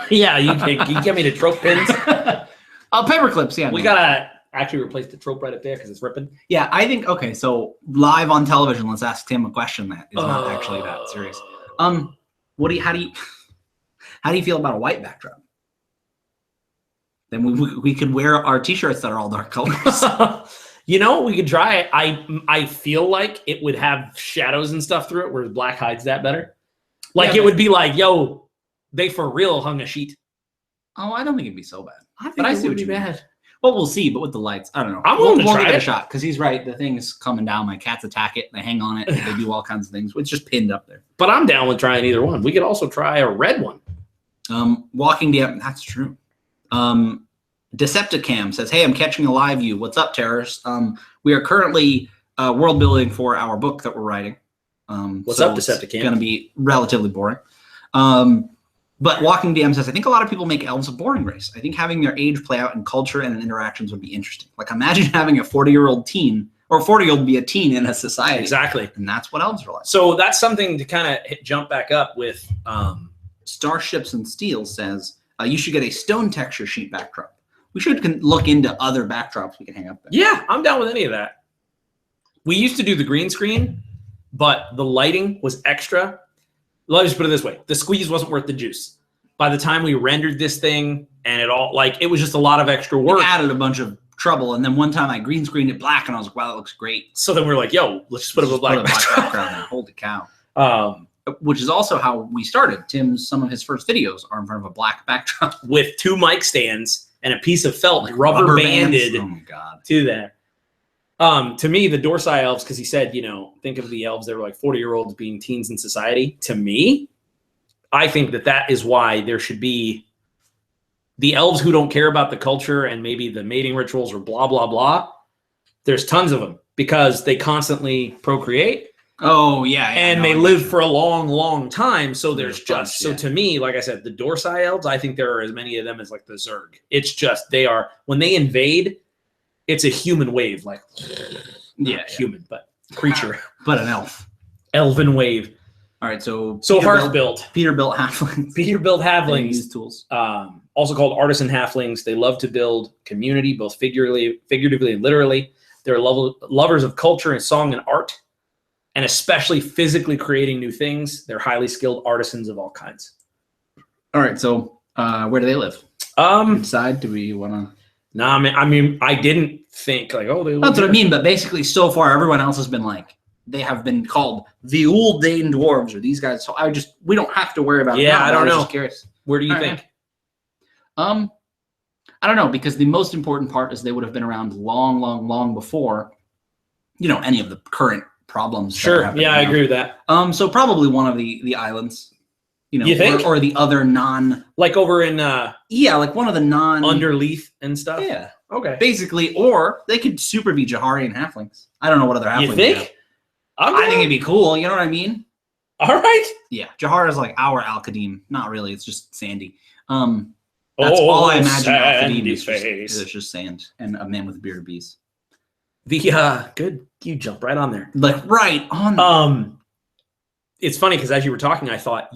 Yeah, you get me the trope pins. Paper clips, yeah. We got to actually replace the trope right up there because it's ripping. Yeah, I think, okay, so live on television, let's ask Tim a question that is not actually that serious. How do you feel about a white backdrop? Then we could wear our t-shirts that are all dark colors. We could try it. I feel like it would have shadows and stuff through it, whereas black hides that better. It would be like, yo, they for real hung a sheet. Oh, I don't think it'd be so bad. I see what you mean. Well, we'll see, but with the lights, I don't know. We'll give try it a shot because he's right. The thing is coming down. My cats attack it. They hang on it. They do all kinds of things. It's just pinned up there. But I'm down with trying either one. We could also try a red one. Walking Dead. That's true. Decepticam says, "Hey, I'm catching a live view. What's up, Terrors? We are currently world building for our book that we're writing. What's up, Decepticam? It's going to be relatively boring. But Walking DM says, I think a lot of people make elves a boring race. I think having their age play out in culture and in interactions would be interesting. Like, imagine having a 40-year-old teen, or a 40-year-old be a teen in a society. Exactly. And that's what elves are like. So that's something to kind of jump back up with. Starships and Steel says, you should get a stone texture sheet backdrop. We should look into other backdrops we can hang up there. Yeah, I'm down with any of that. We used to do the green screen, but the lighting was extra. Let me just put it this way. The squeeze wasn't worth the juice. By the time we rendered this thing and it was just a lot of extra work. It added a bunch of trouble. And then one time I green screened it black and I was like, wow, that looks great. So then we were like, yo, let's just put a black background there. Holy cow. Which is also how we started. Some of his first videos are in front of a black backdrop. With 2 mic stands and a piece of felt rubber banded oh my God. to that. To me, the Dorsai elves, because he said, think of the elves that were like 40-year-olds being teens in society. To me, I think that is why there should be the elves who don't care about the culture and maybe the mating rituals or blah, blah, blah. There's tons of them because they constantly procreate. Oh, yeah. And they live for a long, long time. So there's just, yeah. So to me, like I said, the Dorsai elves, I think there are as many of them as like the Zerg. It's just, when they invade, it's a human wave, like, human, but creature. But an elf. Elven wave. All right, so Peterbilt. Peterbilt halflings. Peterbilt halflings. Use tools. Also called artisan halflings. They love to build community, both figuratively and literally. They're lovers of culture and song and art, and especially physically creating new things. They're highly skilled artisans of all kinds. All right, so where do they live? Inside? Do we want to? No, I mean, I didn't think like, oh, they live That's here. what I mean, but basically so far everyone else has been like, they have been called the Old Dane dwarves or these guys. So we don't have to worry about it. Yeah, I don't know. Just curious. Where do you think? I don't know, because the most important part is they would have been around long, long, long before, any of the current problems. Sure. Yeah, I agree with that. So probably one of the islands. You think? Or the other like over in like one of the Underleaf and stuff. Yeah. Okay. Basically, or they could super be Jahari and halflings. I don't know what other halflings. You think? Have. I think it'd be cool. You know what I mean? All right. Yeah, Jahar is like our Al-Qadim. Not really. It's just sandy. That's all I imagine. Al-Qadim is just sand and a man with a beard of bees. Good. You jump right on there. Like right on. It's funny because as you were talking, I thought,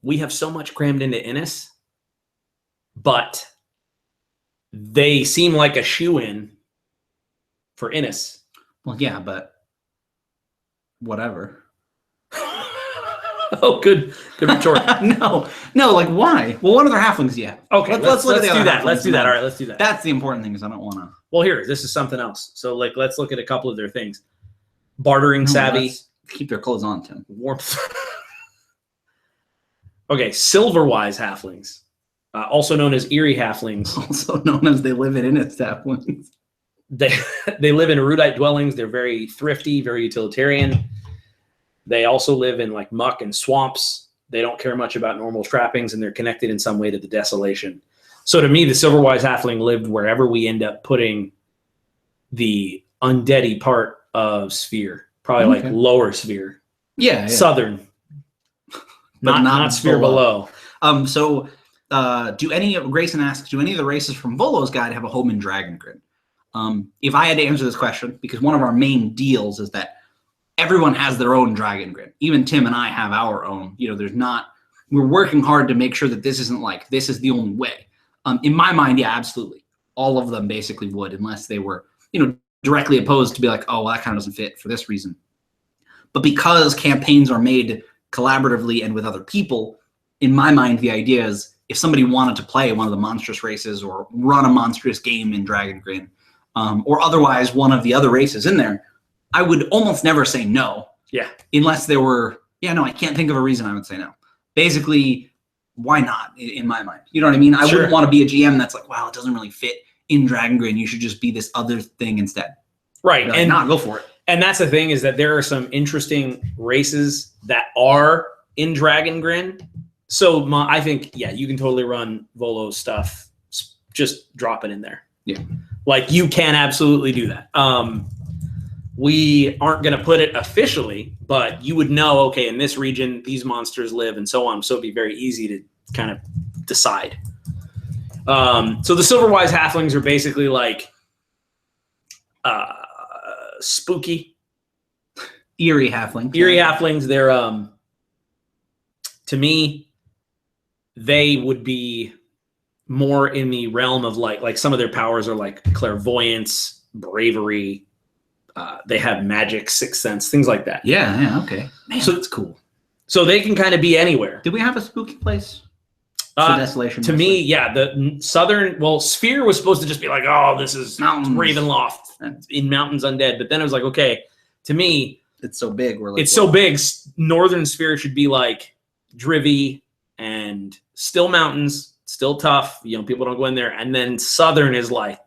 we have so much crammed into Innis, but they seem like a shoe-in for Innis. Well, yeah, but whatever. Oh, good retort. No, like why? Well, what other halflings? Yeah. Okay, let's look at do that. Let's do that. All right, let's do that. That's the important thing, is I don't want to. Well, this is something else. So, let's look at a couple of their things. Bartering savvy. Keep their clothes on, Tim. Warmth. Okay, Silverwise halflings, also known as Eerie halflings. Also known as they live in Innis halflings. They live in erudite dwellings. They're very thrifty, very utilitarian. They also live in like muck and swamps. They don't care much about normal trappings, and they're connected in some way to the desolation. So to me, the Silverwise halfling lived wherever we end up putting the undeady part of Sphere, probably like lower Sphere. Yeah. Southern. Not Sphere below. So Grayson asks, do any of the races from Volo's guide have a home in Dragongrin? If I had to answer this question, because one of our main deals is that everyone has their own Dragongrin. Even Tim and I have our own. We're working hard to make sure that this isn't like, this is the only way. In my mind, yeah, absolutely. All of them basically would, unless they were, directly opposed to be like, oh, well, that kind of doesn't fit for this reason. But because campaigns are made collaboratively and with other people, in my mind, the idea is if somebody wanted to play one of the monstrous races or run a monstrous game in Dragongrin, or otherwise one of the other races in there, I would almost never say no. Yeah. Unless there were, I can't think of a reason I would say no. Basically, why not, in my mind? You know what I mean? I wouldn't want to be a GM that's like, wow, it doesn't really fit in Dragongrin. You should just be this other thing instead. Right. And not go for it. And that's the thing, is that there are some interesting races that are in Dragongrin. So I think, you can totally run Volo stuff. Just drop it in there. Yeah. Like you can absolutely do that. We aren't going to put it officially, but you would know, okay, in this region, these monsters live and so on. So it'd be very easy to kind of decide. So the Silverwise halflings are basically like spooky. Eerie halflings. Eerie halflings. They're, to me, they would be more in the realm of like some of their powers are like clairvoyance, bravery. They have magic, sixth sense, things like that. Yeah, okay. Man, so that's cool. So they can kind of be anywhere. Did we have a spooky place? Desolation. To me, yeah, the southern, Sphere was supposed to just be like, oh, this is mountains. Ravenloft in Mountains Undead. But then it was like, okay, to me, it's so big. We're like, it's so big. Northern Sphere should be like Drivy and still mountains, still tough. People don't go in there. And then Southern is like,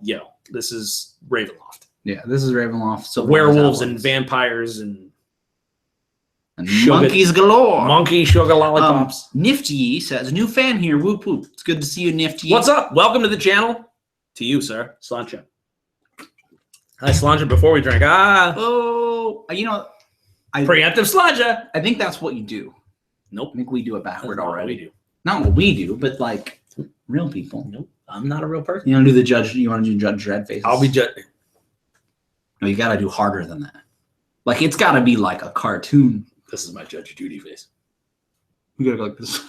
this is Ravenloft. Yeah, this is Ravenloft. So werewolves and vampires and monkeys galore. Monkey sugar lollipops. Nifty says, new fan here. Whoop whoop. It's good to see you, Nifty. What's up? Welcome to the channel. To you, sir. Slancha. Hi, Slancha, before we drink. Oh, preemptive Slancha. I think that's what you do. Nope. I think we do it backward already. We do. Not what we do, but like real people. Nope. I'm not a real person. You want to do the judge? You want to do Judge Dredd faces? I'll be judging. No, you got to do harder than that. Like it's got to be like a cartoon. This is my Judge Judy face. We gotta go like this.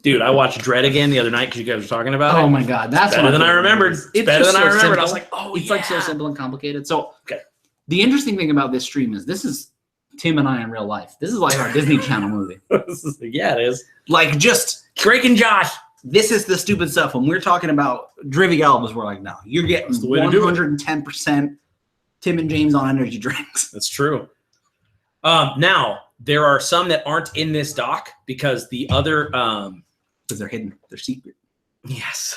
Dude, I watched Dredd again the other night because you guys were talking about it. Oh my god, that's better than I remembered. It's better than I remembered. I was like, oh, it's like so simple and complicated. So, okay. The interesting thing about this stream is this is Tim and I in real life. This is like our Disney Channel movie. Yeah, it is. Like just Drake and Josh. This is the stupid stuff. When we're talking about Drivy albums, we're like, no, you're getting 110% Tim and James on energy drinks. That's true. Now, there are some that aren't in this doc because the other... because they're hidden. They're secret. Yes.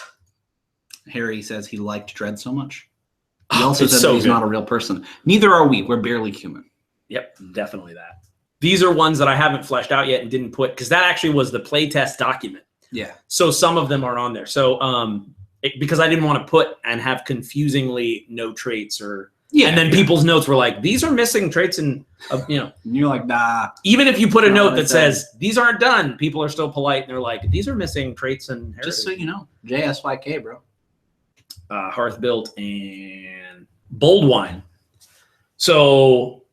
Harry says he liked Dredd so much. He also said so that he's not a real person. Neither are we. We're barely human. Yep, definitely that. These are ones that I haven't fleshed out yet and didn't put, because that actually was the playtest document. Yeah. So some of them are on there. So because I didn't want to put and have confusingly no traits or... Yeah, and then people's notes were like, these are missing traits and, And you're like, nah. Even if you put a note that says, these aren't done, people are still polite. And they're like, these are missing traits and heritage. Just so you know, JSYK, bro. Hearth Built and Bold Wine. So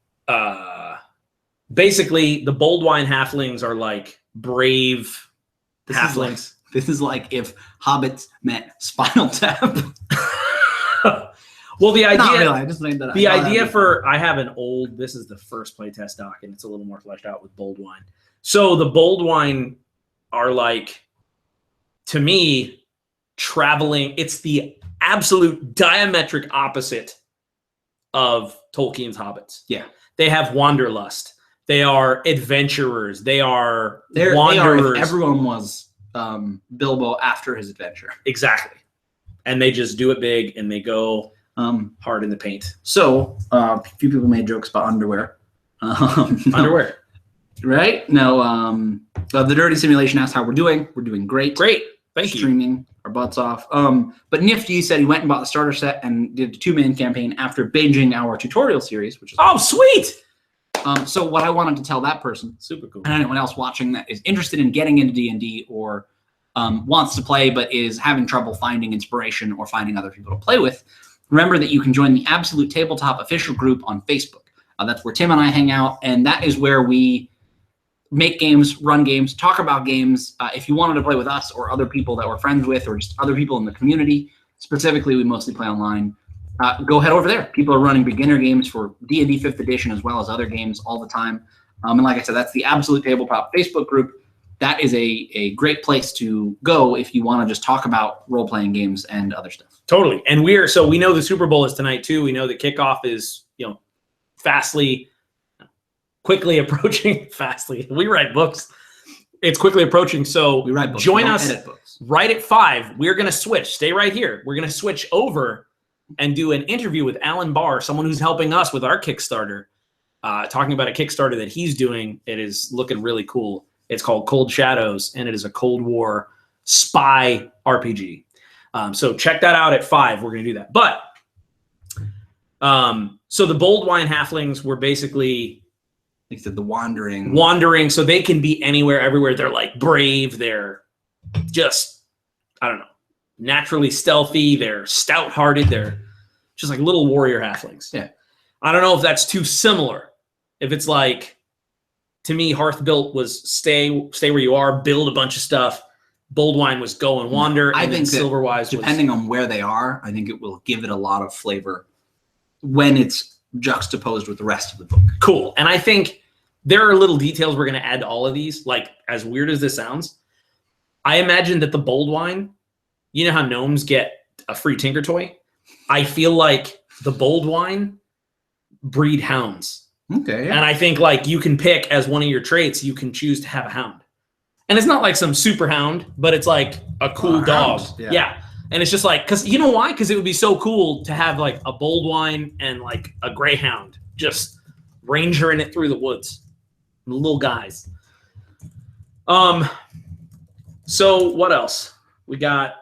basically, the Bold Wine halflings are like brave halflings. This is like if hobbits met Spinal Tap. Well, the idea, not really, I just made that up. The idea for, I have an old, this is the first playtest doc, and it's a little more fleshed out with Bold Wine. So the Bold Wine are like, to me, traveling, it's the absolute diametric opposite of Tolkien's hobbits. Yeah. They have wanderlust. They are adventurers. They're wanderers. They are, if everyone was Bilbo after his adventure. Exactly. And they just do it big, and they go... hard in the paint. So a few people made jokes about underwear. Underwear, right? No. The Dirty Simulation asked how we're doing. We're doing great. Great. Thank you. Streaming our butts off. But Nifty said he went and bought the starter set and did a 2-man campaign after binging our tutorial series, which is sweet. So what I wanted to tell that person, super cool, and anyone else watching that is interested in getting into D&D or wants to play but is having trouble finding inspiration or finding other people to play with. Remember that you can join the Absolute Tabletop official group on Facebook. That's where Tim and I hang out, and that is where we make games, run games, talk about games. If you wanted to play with us or other people that we're friends with or just other people in the community, specifically we mostly play online, go head over there. People are running beginner games for D&D 5th edition as well as other games all the time. And like I said, that's the Absolute Tabletop Facebook group. That is a great place to go if you want to just talk about role-playing games and other stuff. Totally. And we know the Super Bowl is tonight too. We know that kickoff is, quickly approaching. Fastly. We write books. It's quickly approaching. So we write books. Join us right at 5. We're going to switch. Stay right here. We're going to switch over and do an interview with Alan Barr, someone who's helping us with our Kickstarter, talking about a Kickstarter that he's doing. It is looking really cool. It's called Cold Shadows, and it is a Cold War spy RPG. So check that out at 5. We're going to do that. But so the Bold Wine halflings were basically, like said, the wandering. So they can be anywhere, everywhere. They're like brave. They're just, I don't know, naturally stealthy. They're stout-hearted. They're just like little warrior halflings. Yeah. I don't know if that's too similar. If it's like, to me, Hearth Built was stay where you are, build a bunch of stuff. Bold Wine was go and wander. I and think Silverwise, depending on where they are, I think it will give it a lot of flavor when it's juxtaposed with the rest of the book. Cool. And I think there are little details we're going to add to all of these. Like, as weird as this sounds, I imagine that the Bold Wine, you know how gnomes get a free Tinker Toy? I feel like the Bold Wine breed hounds. Okay. Yeah. And I think like you can pick as one of your traits, you can choose to have a hound. And it's not like some super hound, but it's like a cool dog. Hound. Yeah. And it's just like, because you know why? Because it would be so cool to have like a bold wine and like a greyhound just rangering it through the woods. The little guys. So what else? We got,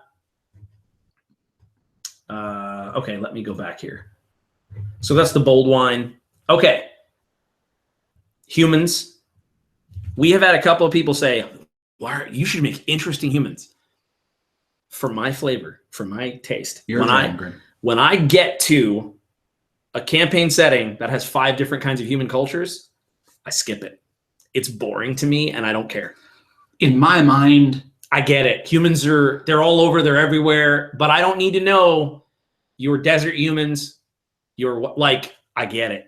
okay, let me go back here. So that's the bold wine. Okay. Humans. We have had a couple of people say, "Why you should make interesting humans." For my flavor, for my taste. When I get to a campaign setting that has 5 different kinds of human cultures, I skip it. It's boring to me and I don't care. In my mind, I get it. Humans they're all over, they're everywhere, but I don't need to know you're desert humans. I get it.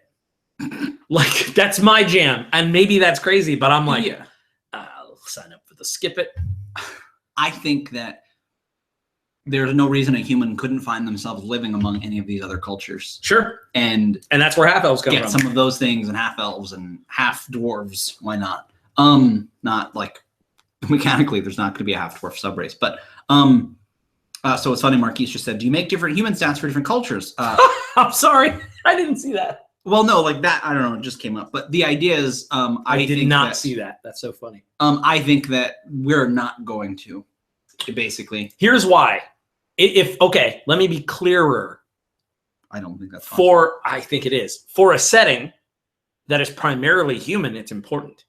Like, that's my jam. And maybe that's crazy, but I'm like, yeah, I'll sign up for the skip it. I think that there's no reason a human couldn't find themselves living among any of these other cultures. Sure. And that's where half elves come from. Get some of those things, and half elves and half dwarves. Why not? Not like mechanically, there's not going to be a half dwarf subrace, but so it's funny. Marquise just said, "Do you make different human stats for different cultures?" I'm sorry, I didn't see that. Well, no, like that. I don't know. It just came up. But the idea is, I did not see that. That's so funny. I think that we're not going to. Basically, here's why. Okay, let me be clearer. I don't think that's possible. I think it is. For a setting that is primarily human, it's important.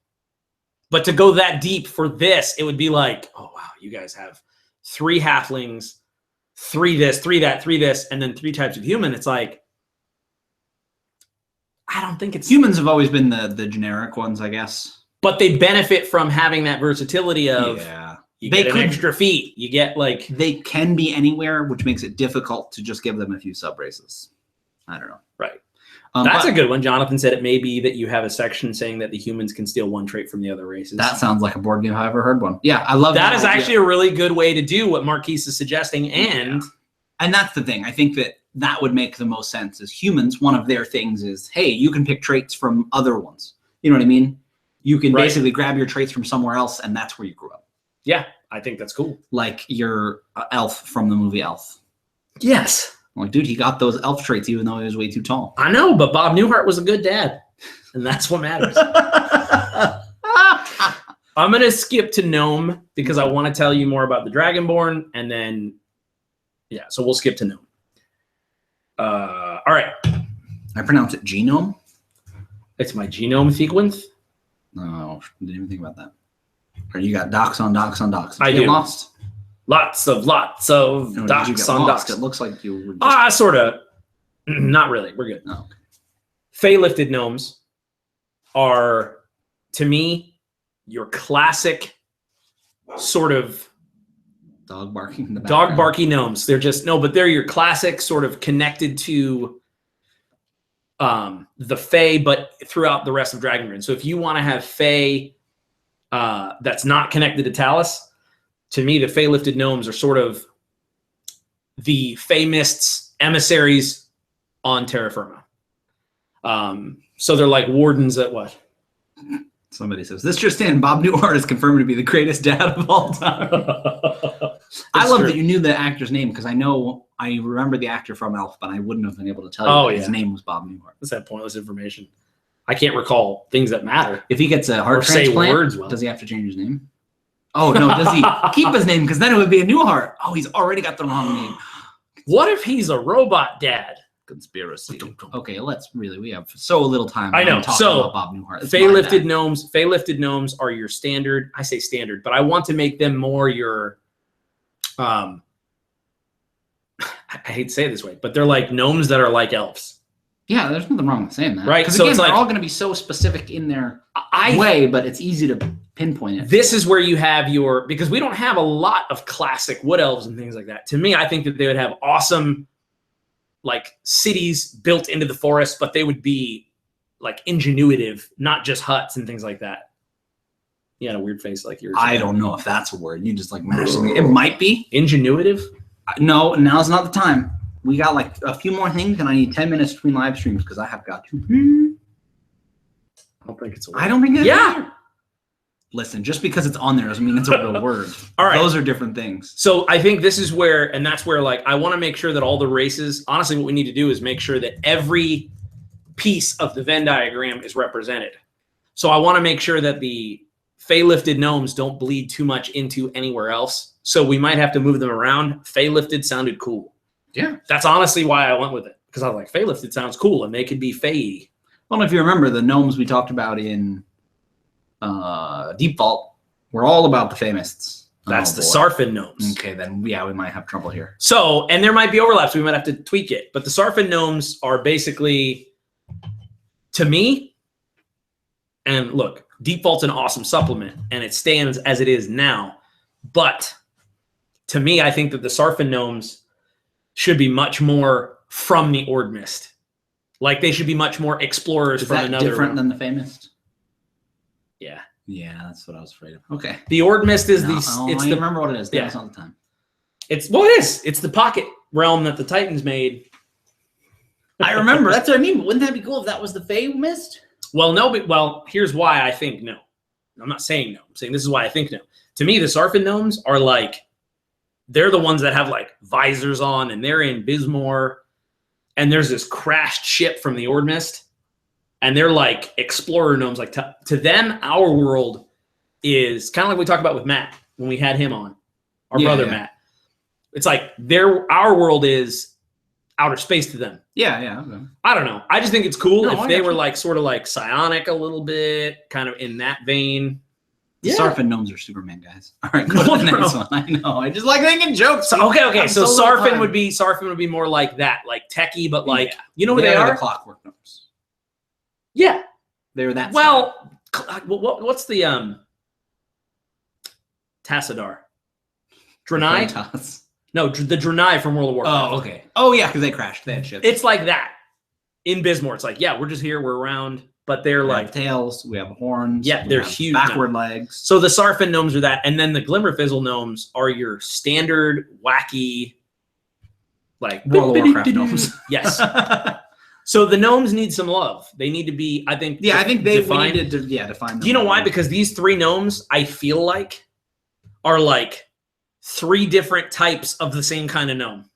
But to go that deep for this, it would be like, oh wow, you guys have 3 halflings, 3 this, 3 that, 3 this, and then 3 types of human. It's like, I don't think it's... Humans have always been the generic ones, I guess. But they benefit from having that versatility of... Yeah. You get an extra feat. You get like... They can be anywhere, which makes it difficult to just give them a few subraces. I don't know. Right. That's a good one. Jonathan said it may be that you have a section saying that the humans can steal 1 trait from the other races. That sounds like a board game if I ever heard one. Yeah, I love that. That is actually a really good way to do what Marquise is suggesting. And that's the thing. I think that would make the most sense. As humans, one of their things is, hey, you can pick traits from other ones. You know what I mean? You can basically grab your traits from somewhere else, and that's where you grew up. Yeah, I think that's cool. Like your elf from the movie Elf. Yes. I'm like, dude, he got those elf traits even though he was way too tall. I know, but Bob Newhart was a good dad. And that's what matters. I'm going to skip to Gnome because I want to tell you more about the Dragonborn. And then, yeah, so we'll skip to Gnome. All right. I pronounce it genome. It's my genome sequence. No, didn't even think about that. Or you got docs on docs on docs. I do. Lost? Lots of docs on docs. It looks like you were just... Sort of. Not really. We're good. Oh, okay. Fey-lifted gnomes are, to me, your classic sort of dog barking in the background. Dog barky gnomes. They're just but they're your classic sort of connected to the Fey, but throughout the rest of Dragongrin. So if you want to have Fey that's not connected to Talus, to me, the Fey-lifted gnomes are sort of the Fey Mist's emissaries on terra firma. So they're like wardens at what? Somebody says, this just in, Bob Newhart is confirmed to be the greatest dad of all time. I love that you knew the actor's name, because I remember the actor from Elf, but I wouldn't have been able to tell you his name was Bob Newhart. That's that pointless information. I can't recall things that matter. If he gets a heart transplant, does he have to change his name? Oh, no, does he keep his name? Because then it would be a Newhart. Oh, he's already got the wrong name. What if he's a robot dad? Conspiracy. Okay, we have so little time. I know. So about Bob Newhart. Fey-lifted gnomes are your standard. I say standard, but I want to make them more your I hate to say it this way, but they're like gnomes that are like elves. Yeah, there's nothing wrong with saying that. Right. Because so again, it's they're like, all going to be so specific in their way, but it's easy to pinpoint it. This is where you have because we don't have a lot of classic wood elves and things like that. To me, I think that they would have awesome like cities built into the forest, but they would be like ingenuitive, not just huts and things like that. You had a weird face like yours. I don't know if that's a word. You just like mashed me. It might be. Ingenuitive? No, now's not the time. We got like a few more things, and I need 10 minutes between live streams because I have got to. I don't think it's a word. I don't think it is. Yeah. listen, just because it's on there doesn't mean it's a real word. All right. Those are different things. So I think this is where, and that's where, like, I want to make sure that all the races, honestly, what we need to do is make sure that every piece of the Venn diagram is represented. So I want to make sure that the Fey-lifted gnomes don't bleed too much into anywhere else. So we might have to move them around. Fey-lifted sounded cool. Yeah. That's honestly why I went with it. Because I was like, Fey-lifted sounds cool, and they could be Fey. Well, if you remember, the gnomes we talked about in Deep Vault were all about the Fey-mists. That's the Sarfin gnomes. Okay, then yeah, we might have trouble here. So, and there might be overlaps. We might have to tweak it. But the Sarfin gnomes are basically, to me, and look, Deep Vault's an awesome supplement, and it stands as it is now. But to me, I think that the Sarfin gnomes should be much more from the Ord Mist. Like, they should be much more explorers Is from that another different realm. than the Fey-mist? Yeah. Yeah, that's what I was afraid of. Okay. The Ord Mist is I remember what it is. Yeah. It's all the time. It's well, it is. It's the pocket realm that the Titans made. I remember. That's what I mean. But wouldn't that be cool if that was the Fey-mist? Well, no, but here's why I think no. I'm not saying no. I'm saying this is why I think no. To me, the Sarfin gnomes are like, they're the ones that have like visors on, and they're in Bismore, and there's this crashed ship from the Ord Mist, and they're like explorer gnomes. Like to them, our world is kind of like we talked about with Matt when we had him on, our brother Matt. It's like our world is outer space to them. Yeah, yeah. Okay. I don't know. I just think it's cool No, if they were like sort of like psionic a little bit, kind of in that vein. The Sarfin gnomes are Superman guys. All right, go to the next one. I know. I just like thinking jokes. So, okay. I'm So so Sarfin would be more like that, like techie, but like you know who they are? The Clockwork Gnomes. Yeah, They're that. Well, what's the Tassadar? Draenei? No, the Draenei from World of Warcraft. Oh, okay. Oh, yeah, because they crashed. They had ships. It's like that in Bismore. It's like, yeah, we're just here, we're around, but they're like tails. We have horns. Yeah, they're huge. Backward legs. So the Sarfin gnomes are that, and then the Glimmerfizzle gnomes are your standard wacky, like World of Warcraft gnomes. Yes. So the gnomes need some love. They need to be, I think. Yeah, I think we defined. needed to define them. Do you know why? Because these three gnomes, I feel like, are like three different types of the same kind of gnome.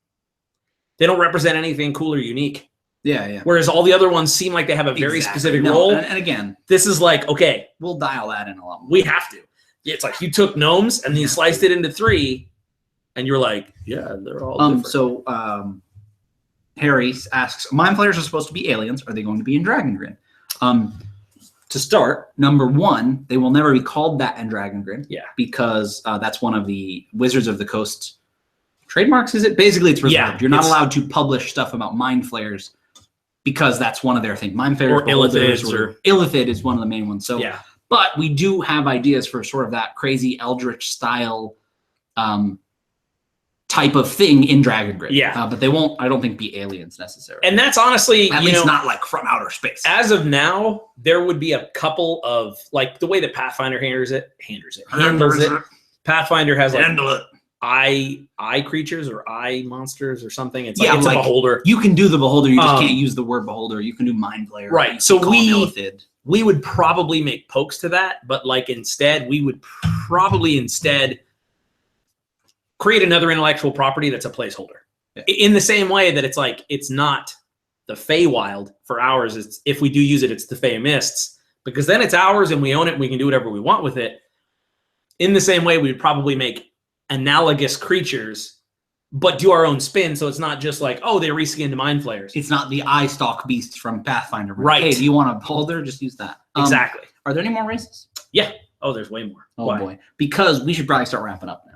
They don't represent anything cool or unique. Yeah, yeah. Whereas all the other ones seem like they have a very specific role. And again, this is like, okay, we'll dial that in a lot more. We have to. It's like you took gnomes and you sliced it into three, and you're like, yeah, they're all different. So Harry asks, Mind Flayers are supposed to be aliens. Are they going to be in Dragongrin? To start, number one, they will never be called that in Dragongrin. Yeah. Because that's one of the Wizards of the Coast trademarks, is it? Basically, it's reserved. Yeah, you're not allowed to publish stuff about Mind Flayers because that's one of their things. Mind Flayers or Illithids, or Illithid is one of the main ones. So, yeah. But we do have ideas for sort of that crazy Eldritch style type of thing in Dragongrin. Yeah. But they won't, I don't think, be aliens necessarily. And that's honestly, at least not like from outer space. As of now, there would be a couple of, like the way that Pathfinder handles it. Pathfinder has like eye creatures or eye monsters or something. It's like, it's like a beholder. You can do the beholder. You just can't use the word beholder. You can do Mind Flayer. Right. So we would probably make pokes to that, but like instead, we would probably create another intellectual property that's a placeholder. Yeah. In the same way that it's like, it's not the Feywild for ours. It's, if we do use it, it's the Fey Mists, because then it's ours and we own it and we can do whatever we want with it. In the same way, we'd probably make analogous creatures, but do our own spin. So it's not just like, oh, they reskinned Mind Flayers. It's not the eye stalk beast from Pathfinder. Right. Hey, do you want a beholder? Just use that. Exactly. Are there any more races? Yeah. Oh, there's way more. Oh, boy. Because we should probably start wrapping up now.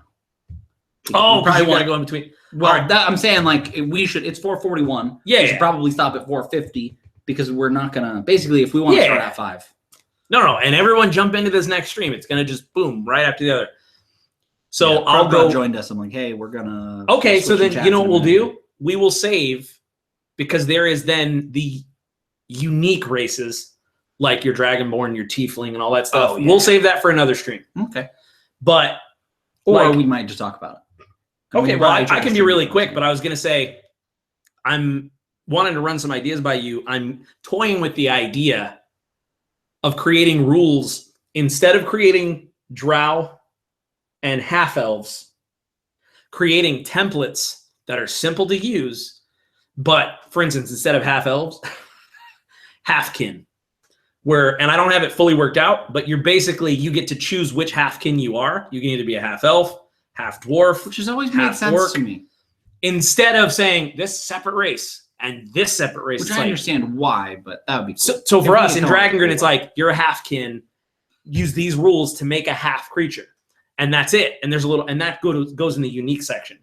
Oh, probably want to go in between. Well, right. I'm saying like we should. It's 4:41. Yeah, we should probably stop at 4:50 because we're not gonna. Basically, if we want to start at 5. No, and everyone jump into this next stream. It's gonna just boom right after the other. So I'll go. Joined us. I'm like, hey, we're gonna. Okay, so then you know what we'll do? We will save, because there is then the unique races like your Dragonborn, your Tiefling, and all that stuff. We'll save that for another stream. Okay, but or we might just talk about it. Okay, well, I can be really quick, but I was going to say, I'm wanting to run some ideas by you. I'm toying with the idea of creating rules instead of creating drow, and half-elves, creating templates that are simple to use, but for instance, instead of half-elves, halfkin. And I don't have it fully worked out, but you get to choose which halfkin you are. You can either be a half-elf, half-dwarf, which has always made sense to me. Instead of saying this separate race and this separate race. Which I understand why, but that would be cool. So for us in Dragongrin, it's like you're a halfkin, use these rules to make a half creature. And that's it. And there's and that goes in the unique section.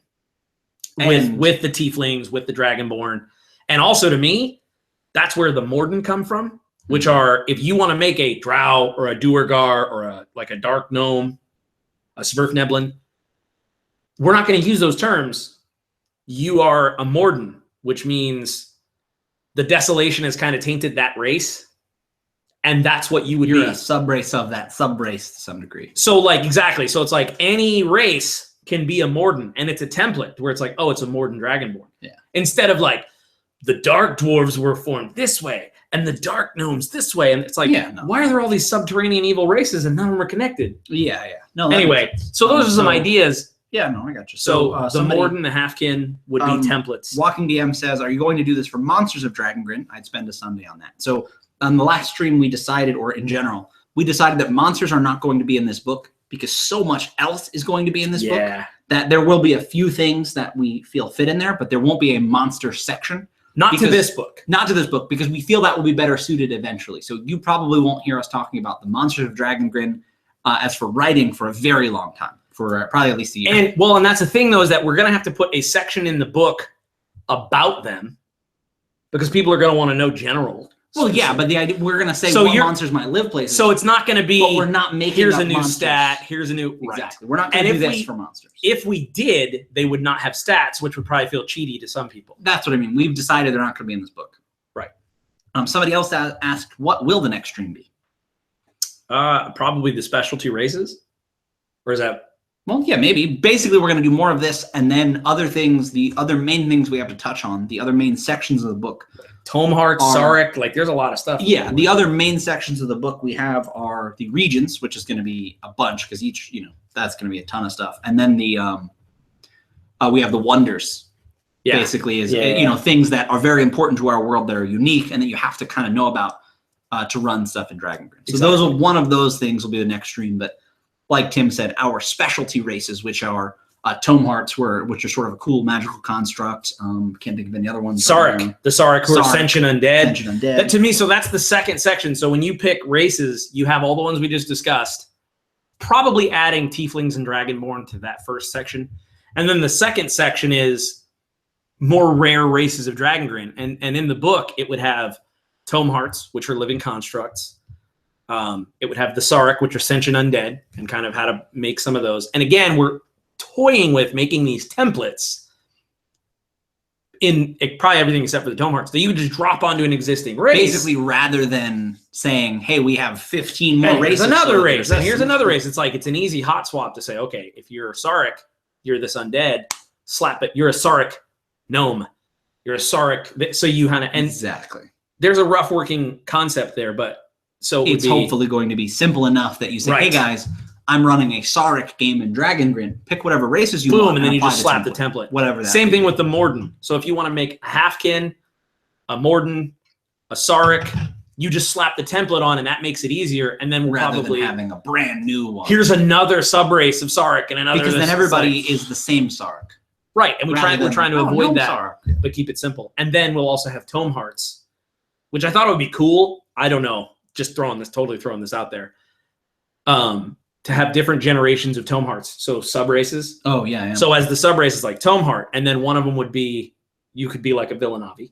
With the tieflings, with the dragonborn. And also to me, that's where the Morden come from, which are, if you want to make a drow or a duergar or like a dark gnome, a sverfneblin, we're not going to use those terms. You are a Morden, which means the desolation has kind of tainted that race. And that's what you would be. You're a subrace of that subrace to some degree. So like, exactly. So it's like any race can be a Morden, and it's a template where it's like, oh, it's a Morden Dragonborn. Yeah. Instead of like, the dark dwarves were formed this way, and the dark gnomes this way. And it's like, why are there all these subterranean evil races and none of them are connected? Yeah, yeah. No. Anyway, so those are some ideas. Yeah, no, I got you. So the Morden, the halfkin would be templates. Walking DM says, are you going to do this for Monsters of Dragongrin? I'd spend a Sunday on that. So on the last stream we decided, or in general, we decided that monsters are not going to be in this book because so much else is going to be in this book that there will be a few things that we feel fit in there, but there won't be a monster section. Not to this book, because we feel that will be better suited eventually. So you probably won't hear us talking about the Monsters of Dragongrin as for writing for a very long time, for probably at least a year. And that's the thing though, is that we're going to have to put a section in the book about them because people are going to want to know general. Well, yeah, but the idea, we're going to say what monsters might live places. So it's not going to be, but we're not making here's a new monsters. Stat, here's a new, exactly. We're not going to do this for monsters. If we did, they would not have stats, which would probably feel cheaty to some people. That's what I mean. We've decided they're not going to be in this book. Right. Somebody else asked, what will the next stream be? Probably the specialty races. Or is that? Well, yeah, maybe. Basically, we're going to do more of this, and then other things, the other main things we have to touch on, the other main sections of the book. Tome Heart, Sarek, like there's a lot of stuff. Yeah, the other main sections of the book we have are the regions, which is going to be a bunch because each, that's going to be a ton of stuff. And then the we have the wonders. Yeah. Basically is things that are very important to our world that are unique and that you have to kind of know about to run stuff in Dragongrin. So those are one of those things will be the next stream. But like Tim said, our specialty races, which are Tome Hearts, which are sort of a cool magical construct. Can't think of any other ones. Sarek, the Sarek who are Sentient Undead. Sentient Undead. That, to me, so that's the second section. So when you pick races, you have all the ones we just discussed, probably adding Tieflings and Dragonborn to that first section. And then the second section is more rare races of Dragongrin. And in the book, it would have Tome Hearts, which are living constructs. It would have the Sarek, which are Sentient Undead, and kind of how to make some of those. And again, we're toying with making these templates in probably everything except for the Tome Hearts that you would just drop onto an existing race. Basically, rather than saying, hey, we have 15 more races. Here's another race, and here's another race. It's like, it's an easy hot swap to say, okay, if you're a Sarek, you're this undead, slap it. You're a Sarek gnome. You're a Sarek. So you kind of, and exactly. There's a rough working concept there, but so it's hopefully going to be simple enough that you say, hey guys, I'm running a Sarek game in Dragongrin. Pick whatever races you want. And then you just slap the template. Whatever that Same thing with the Morden. So if you want to make a Halfkin, a Morden, a Sarek, you just slap the template on and that makes it easier. And then we'll probably than having a brand new one. Here's another subrace of Sarek and another. Because then everybody is the same Sarek. Right. And we're trying to avoid that, but keep it simple. And then we'll also have Tome Hearts, which I thought would be cool. I don't know. Just totally throwing this out there. To have different generations of Tome Hearts. So sub races. Oh, yeah. So as the sub race is like Tome Heart, and then one of them would be, you could be like a Villanavi,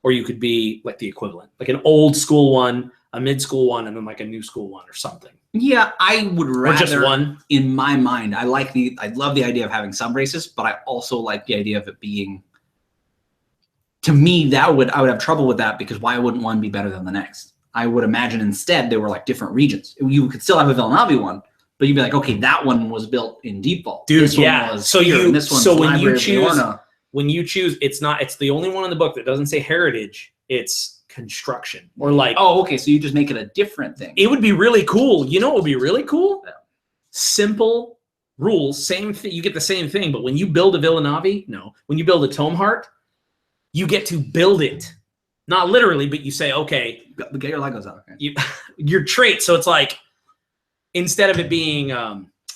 or you could be like the equivalent, like an old school one, a mid school one, and then like a new school one or something. Yeah, I would rather, or just one. In my mind, I love the idea of having sub races, but I also like the idea of it being, to me, I would have trouble with that because why wouldn't one be better than the next? I would imagine instead they were like different regions. You could still have a Villanavi one, but you'd be like, okay, that one was built in Deep Vault. Dude, this yeah. One was so here, you, this one's so when Library you choose, it's the only one in the book that doesn't say heritage. It's construction or like. Oh, okay. So you just make it a different thing. It would be really cool. You know what would be really cool? Yeah. simple rules, same thing. You get the same thing, but when you build a Villanavi, when you build a Tome Heart, you get to build it. Not literally, but you say, okay. Get your Legos out. Okay. Your trait. So it's like, instead of it being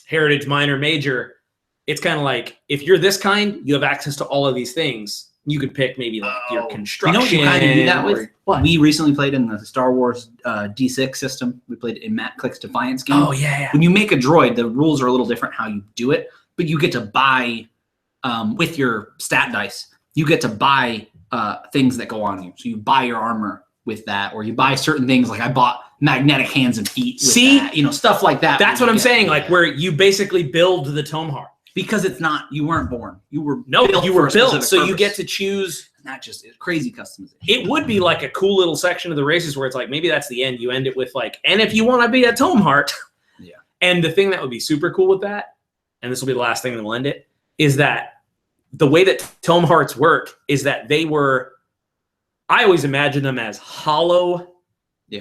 heritage, minor, major, it's kind of like, if you're this kind, you have access to all of these things. You could pick maybe like your construction. You know what you kind of do that with? What? We recently played in the Star Wars D6 system. We played it in Matt Click's Defiance game. Oh, yeah. When you make a droid, the rules are a little different how you do it, but you get to buy, with your stat dice, you get to buy things that go on you. So you buy your armor with that, or you buy certain things. Like I bought magnetic hands and feet with that, stuff like that. That's what I'm saying, like where you basically build the Tome Heart. Because it's not, you weren't born. You were built, so you get to choose. Not just crazy customization. It would be like a cool little section of the races where it's like, maybe that's the end. You end it with like, and if you want to be a Tome Heart. Yeah. And the thing that would be super cool with that, and this will be the last thing that will end it, is that the way that Tome Hearts work is that they were, I always imagine them as hollow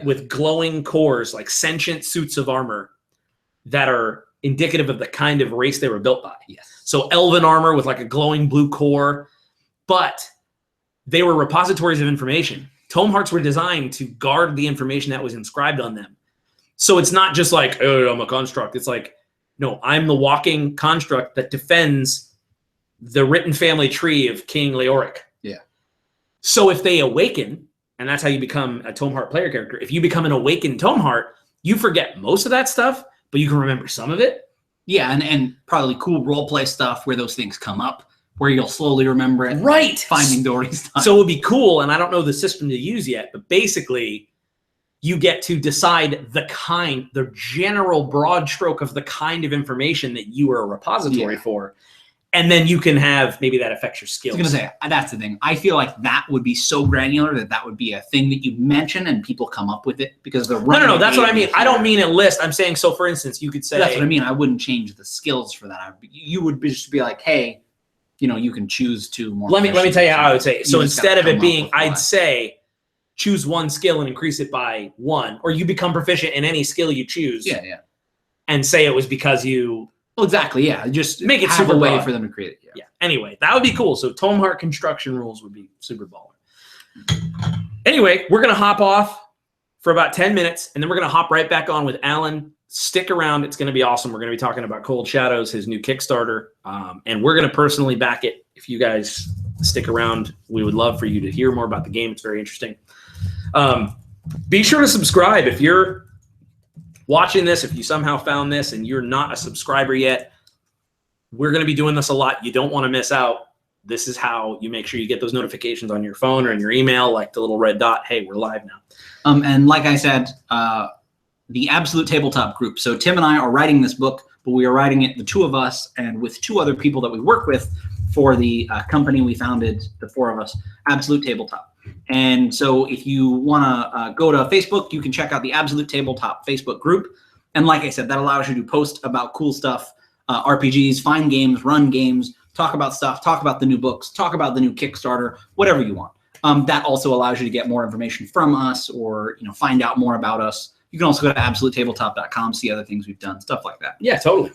with glowing cores, like sentient suits of armor that are indicative of the kind of race they were built by. Yes. So elven armor with like a glowing blue core, but they were repositories of information. Tome Hearts were designed to guard the information that was inscribed on them. So it's not just like, oh, I'm a construct. It's like, no, I'm the walking construct that defends the written family tree of King Leoric. Yeah. So if they awaken, and that's how you become a Tome Heart player character, if you become an awakened Tome Heart, you forget most of that stuff, but you can remember some of it. Yeah, and probably cool role play stuff where those things come up, where you'll slowly remember it. Right. Finding Dory's time. So it would be cool, and I don't know the system to use yet, but basically you get to decide the general broad stroke of the kind of information that you are a repository for. And then you can have, maybe that affects your skills. I was going to say, that's the thing. I feel like that would be so granular that would be a thing that you mention and people come up with it because they're running. No, that's what I mean. I don't mean a list. I'm saying, so for instance, you could say. That's what I mean. I wouldn't change the skills for that. You would just be like, hey, you can choose two more. Let me tell you how I would say it. So instead of it being, I'd say, choose one skill and increase it by 1, or you become proficient in any skill you choose. Yeah. And say it was because you. Well, exactly. Yeah. Just make it super way broad for them to create it. Yeah. Anyway, that would be cool. So Tome Heart construction rules would be super baller. Anyway, we're going to hop off for about 10 minutes, and then we're going to hop right back on with Alan. Stick around. It's going to be awesome. We're going to be talking about Cold Shadows, his new Kickstarter, and we're going to personally back it. If you guys stick around, we would love for you to hear more about the game. It's very interesting. Be sure to subscribe if you're watching this, if you somehow found this and you're not a subscriber yet. We're going to be doing this a lot. You don't want to miss out. This is how you make sure you get those notifications on your phone or in your email, like the little red dot. Hey, we're live now. And like I said, the Absolute Tabletop group. So Tim and I are writing this book, but we are writing it, the two of us, and with 2 other people that we work with for the company we founded, the 4 of us, Absolute Tabletop. And so if you want to go to Facebook, you can check out the Absolute Tabletop Facebook group. And like I said, that allows you to post about cool stuff, RPGs, find games, run games, talk about stuff, talk about the new books, talk about the new Kickstarter, whatever you want. That also allows you to get more information from us or find out more about us. You can also go to absolutetabletop.com, see other things we've done, stuff like that. Yeah, totally.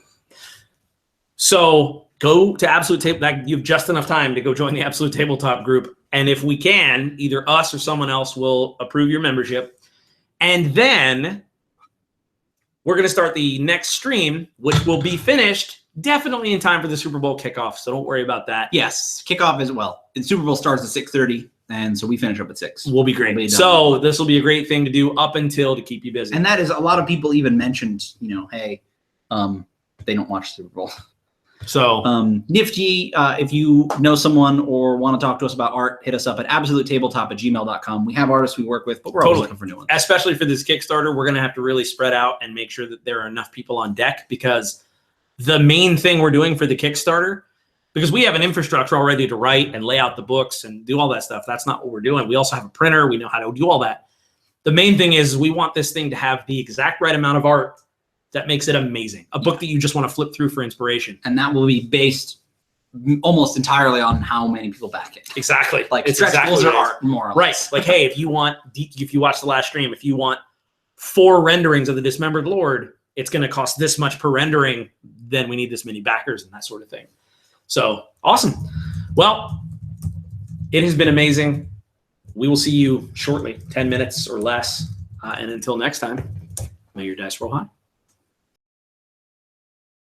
So go to Absolute Tabletop. You have just enough time to go join the Absolute Tabletop group. And if we can, either us or someone else will approve your membership. And then we're going to start the next stream, which will be finished definitely in time for the Super Bowl kickoff. So don't worry about that. Yes, kickoff as well. The Super Bowl starts at 6:30, and so we finish up at 6. We'll be great. So this will be a great thing to do up until to keep you busy. And that is, a lot of people even mentioned, hey, they don't watch Super Bowl. So nifty, if you know someone or want to talk to us about art, hit us up at absolutetabletop@gmail.com. We have artists we work with, but we're always looking for new ones. Especially for this Kickstarter, we're going to have to really spread out and make sure that there are enough people on deck, because the main thing we're doing for the Kickstarter, because we have an infrastructure already to write and lay out the books and do all that stuff. That's not what we're doing. We also have a printer. We know how to do all that. The main thing is we want this thing to have the exact right amount of art that makes it amazing. A book that you just want to flip through for inspiration. And that will be based almost entirely on how many people back it. Exactly. Like it's stretch goals or art, more or less. Right. Like, hey, if you watch the last stream, if you want 4 renderings of the Dismembered Lord, it's going to cost this much per rendering, then we need this many backers and that sort of thing. So awesome. Well, it has been amazing. We will see you shortly, 10 minutes or less. And until next time, may your dice roll high.